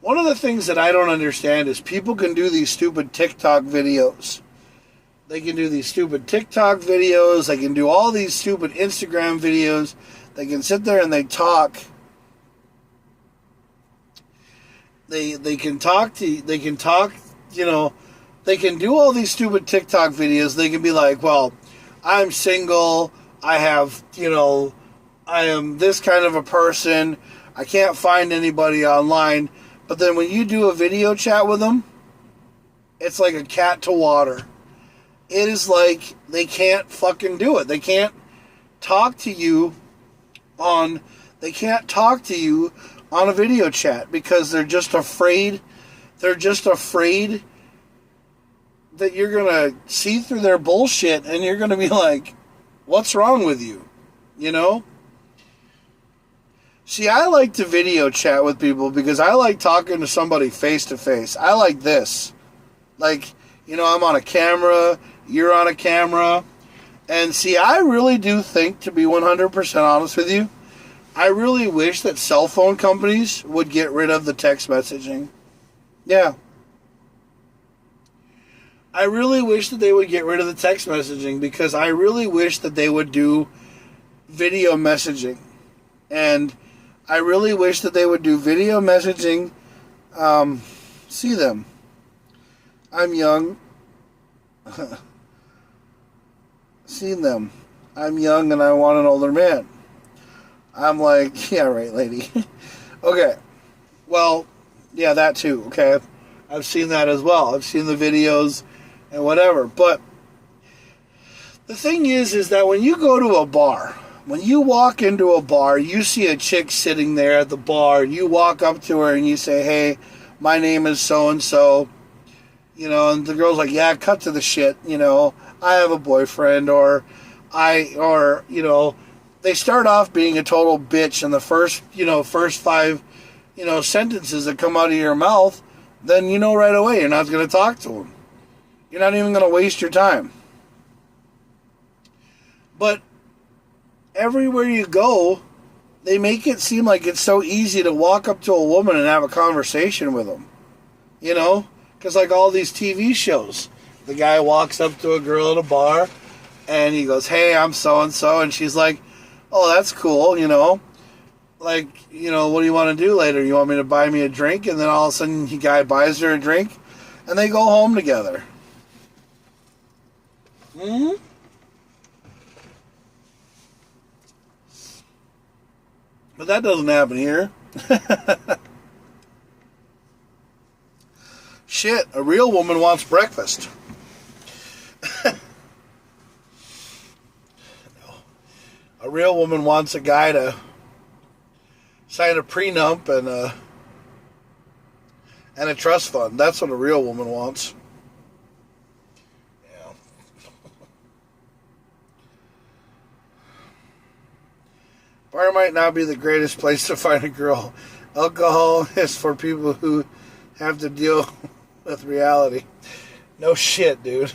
one of the things that I don't understand is people can do these stupid TikTok videos. They can do these stupid TikTok videos. They can do all these stupid Instagram videos. They can sit there and they talk. They can talk, you know, they can do all these stupid TikTok videos. They can be like, well, I'm single. I have, you know, I am this kind of a person. I can't find anybody online. But then when you do a video chat with them, it's like a cat to water. It is like they can't fucking do it. They can't talk to you on a video chat because they're just afraid. They're just afraid that you're going to see through their bullshit and you're going to be like, what's wrong with you? You know? See, I like to video chat with people because I like talking to somebody face to face. I like this. Like, you know, I'm on a camera you're on a camera. And see, I really do think, to be 100% honest with you, I really wish that cell phone companies would get rid of the text messaging. Yeah. I really wish that they would get rid of the text messaging, because I really wish that they would do video messaging. And I really wish that they would do video messaging. See them. I'm young. Seen them. I'm young and I want an older man. I'm like, yeah, right, lady. Okay. Well, yeah, that too, okay? I've seen that as well. I've seen the videos and whatever. But the thing is that when you go to a bar, when you walk into a bar, you see a chick sitting there at the bar, you walk up to her and you say, hey, my name is so-and-so, you know, and the girl's like, yeah, cut to the shit, you know, I have a boyfriend, or, you know, they start off being a total bitch in the first 5, sentences that come out of your mouth, then you know right away you're not going to talk to them. You're not even going to waste your time. But everywhere you go, they make it seem like it's so easy to walk up to a woman and have a conversation with them. You know? Because like all these TV shows, the guy walks up to a girl at a bar and he goes, hey, I'm so-and-so. And she's like, oh, that's cool, you know. Like, you know, what do you want to do later? You want me to buy me a drink? And then all of a sudden the guy buys her a drink and they go home together. Mm-hmm. But that doesn't happen here. Shit, a real woman wants breakfast. A real woman wants a guy to sign a prenup and a trust fund. That's what a real woman wants. Yeah. Bar might not be the greatest place to find a girl. Alcohol is for people who have to deal with reality. No shit, dude.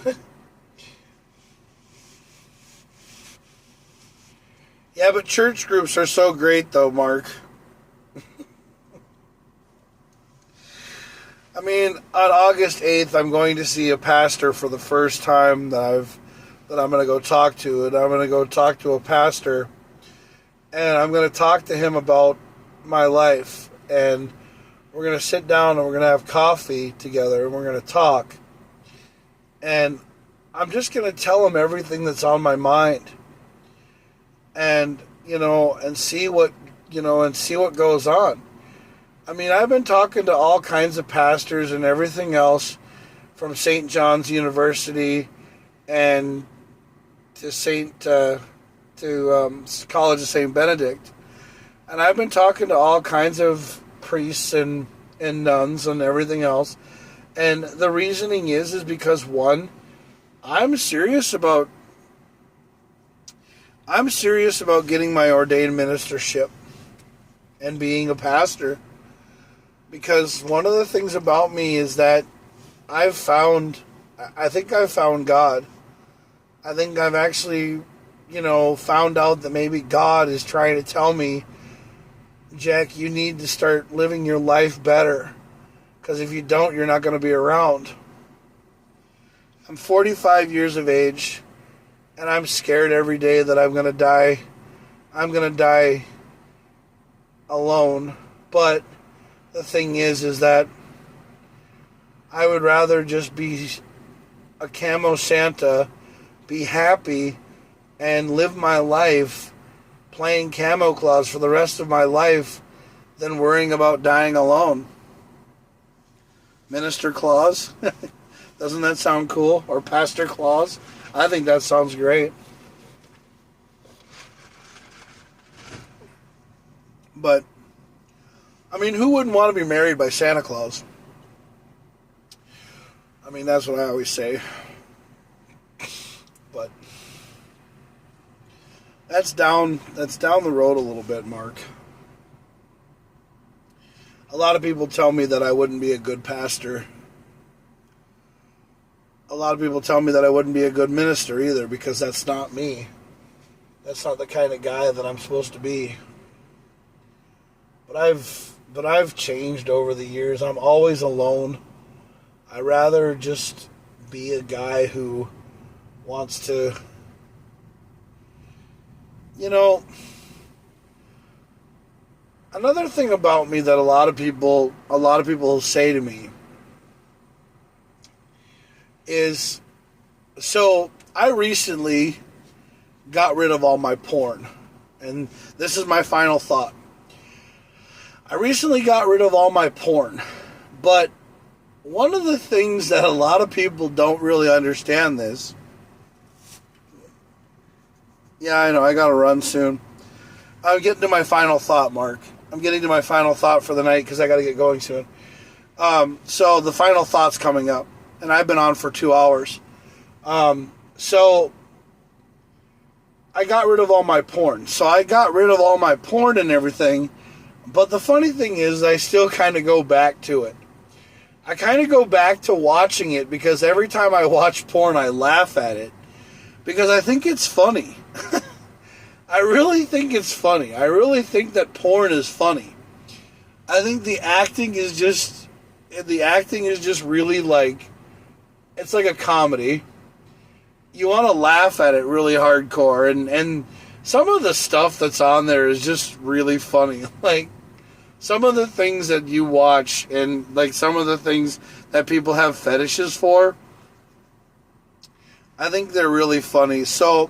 Yeah, but church groups are so great, though, Mark. I mean, on August 8th, I'm going to see a pastor for the first time that I'm going to go talk to. And I'm going to go talk to a pastor. And I'm going to talk to him about my life. And we're going to sit down and we're going to have coffee together. And we're going to talk. And I'm just going to tell him everything that's on my mind. And, you know, and see what goes on. I mean, I've been talking to all kinds of pastors and everything else, from St. John's University and to College of St. Benedict. And I've been talking to all kinds of priests and nuns and everything else. And the reasoning is because, one, I'm serious about getting my ordained ministership and being a pastor, because one of the things about me is that I think I've found God. I think I've actually, found out that maybe God is trying to tell me, Jack, you need to start living your life better, because if you don't, you're not going to be around. I'm 45 years of age. And I'm scared every day that I'm going to die. I'm going to die alone. But the thing is that I would rather just be a camo Santa, be happy, and live my life playing KamoKlauZ for the rest of my life than worrying about dying alone. Minister Claus? Doesn't that sound cool? Or Pastor Claus? I think that sounds great. But, I mean, who wouldn't want to be married by Santa Claus? I mean, that's what I always say. But that's down the road a little bit, Mark. A lot of people tell me that I wouldn't be a good pastor. a lot of people tell me that I wouldn't be a good minister either, because that's not me. That's not the kind of guy that I'm supposed to be. But I've changed over the years. I'm always alone. I rather just be a guy who wants to, another thing about me that a lot of people say to me is, so I recently got rid of all my porn. And this is my final thought. I recently got rid of all my porn. But one of the things that a lot of people don't really understand this. Yeah, I know, I gotta run soon. I'm getting to my final thought, Mark. I'm getting to my final thought for the night because I gotta get going soon. So the final thought's coming up. And I've been on for 2 hours. So I got rid of all my porn. So I got rid of all my porn and everything. But the funny thing is, I still kind of go back to it. I kind of go back to watching it because every time I watch porn, I laugh at it. Because I think it's funny. I really think it's funny. I really think that porn is funny. I think the acting is just really like, it's like a comedy. You want to laugh at it really hardcore. And some of the stuff that's on there is just really funny. Like, some of the things that you watch and, like, some of the things that people have fetishes for, I think they're really funny. So,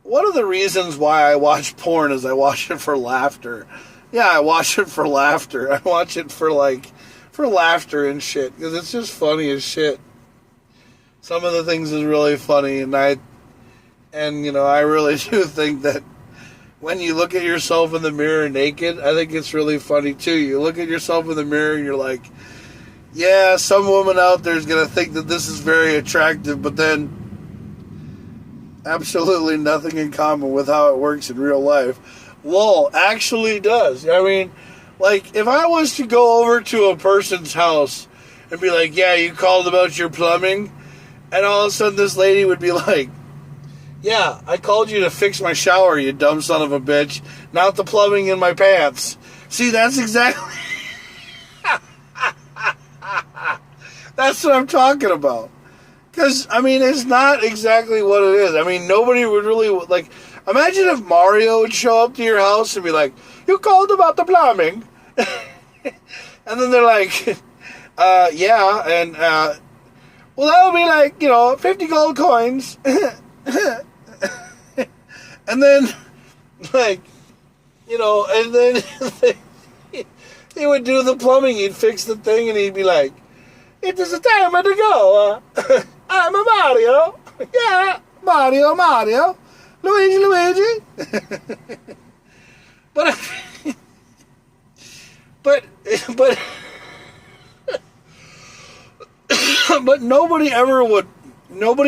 one of the reasons why I watch porn is I watch it for laughter. Yeah, I watch it for laughter. I watch it for laughter and shit, because it's just funny as shit. Some of the things is really funny, and I really do think that when you look at yourself in the mirror naked, I think it's really funny too. You look at yourself in the mirror and you're like, yeah, some woman out there is going to think that this is very attractive, but then absolutely nothing in common with how it works in real life. Lol, actually does. I mean, like, if I was to go over to a person's house and be like, yeah, you called about your plumbing, and all of a sudden this lady would be like, yeah, I called you to fix my shower, you dumb son of a bitch, not the plumbing in my pants. See, that's exactly... That's what I'm talking about. Because, I mean, it's not exactly what it is. I mean, nobody would really, like... Imagine if Mario would show up to your house and be like, you called about the plumbing. And then they're like, yeah, and, well, that would be like, 50 gold coins. And then, like, and then he would do the plumbing. He'd fix the thing, and he'd be like, it is a time to go. I'm a Mario. Yeah, Mario. Luigi. But nobody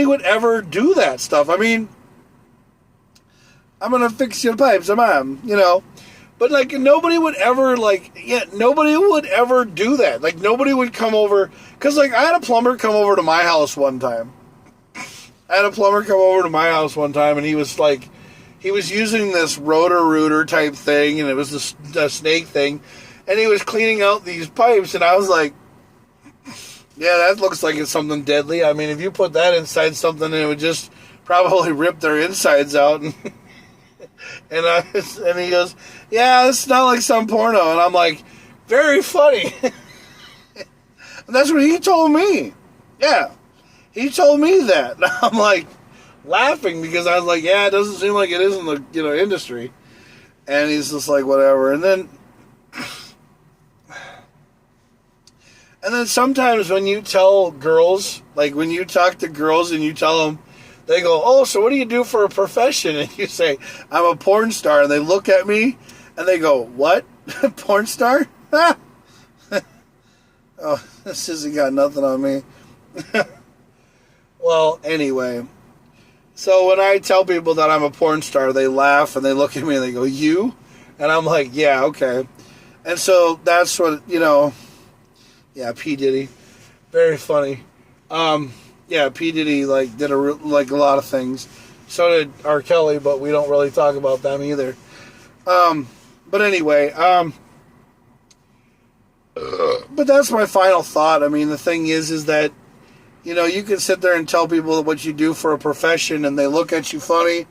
would ever do that stuff. I mean, I'm gonna fix your pipes, Mom. But, like, nobody would ever, nobody would ever do that. Like, nobody would come over, because, like, I had a plumber come over to my house one time. And he was, like, he was using this rotor-rooter type thing, and it was the snake thing, and he was cleaning out these pipes, and I was like, yeah, that looks like it's something deadly. I mean, if you put that inside something, it would just probably rip their insides out, and he goes, yeah, it's not like some porno. And I'm like, very funny. And that's what he told me. Yeah. He told me that. And I'm like laughing because I was like, yeah, it doesn't seem like it is in the industry. And he's just like, whatever. And then sometimes when you tell girls, like when you talk to girls and you tell them, they go, oh, so what do you do for a profession? And you say, I'm a porn star. And they look at me and they go, what? Porn star? Oh, this hasn't got nothing on me. Well, anyway. So when I tell people that I'm a porn star, they laugh and they look at me and they go, you? And I'm like, yeah, okay. And so that's what, yeah, P. Diddy. Very funny. Yeah, P. Diddy did a lot of things. So did R. Kelly, but we don't really talk about them either. But anyway, but that's my final thought. I mean, the thing is that, you can sit there and tell people what you do for a profession, and they look at you funny,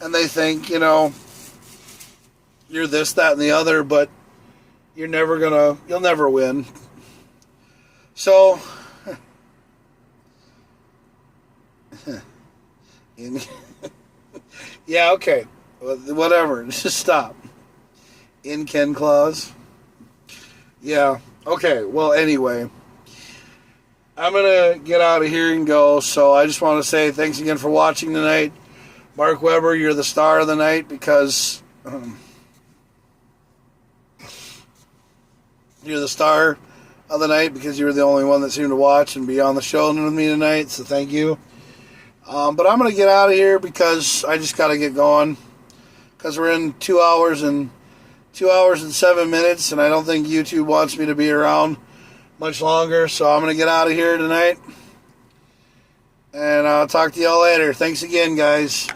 and they think, you're this, that, and the other, but you'll never win. So, yeah, okay, whatever, just stop. In KamoKlauZ. Yeah, okay, well, anyway, I'm going to get out of here and go, so I just want to say thanks again for watching tonight. Mark Weber, you're the star of the night because you're the star of the night because you were the only one that seemed to watch and be on the show with me tonight, so thank you. But I'm going to get out of here because I just got to get going because we're in 2 hours and 7 minutes, and I don't think YouTube wants me to be around much longer, so I'm going to get out of here tonight, and I'll talk to y'all later. Thanks again, guys.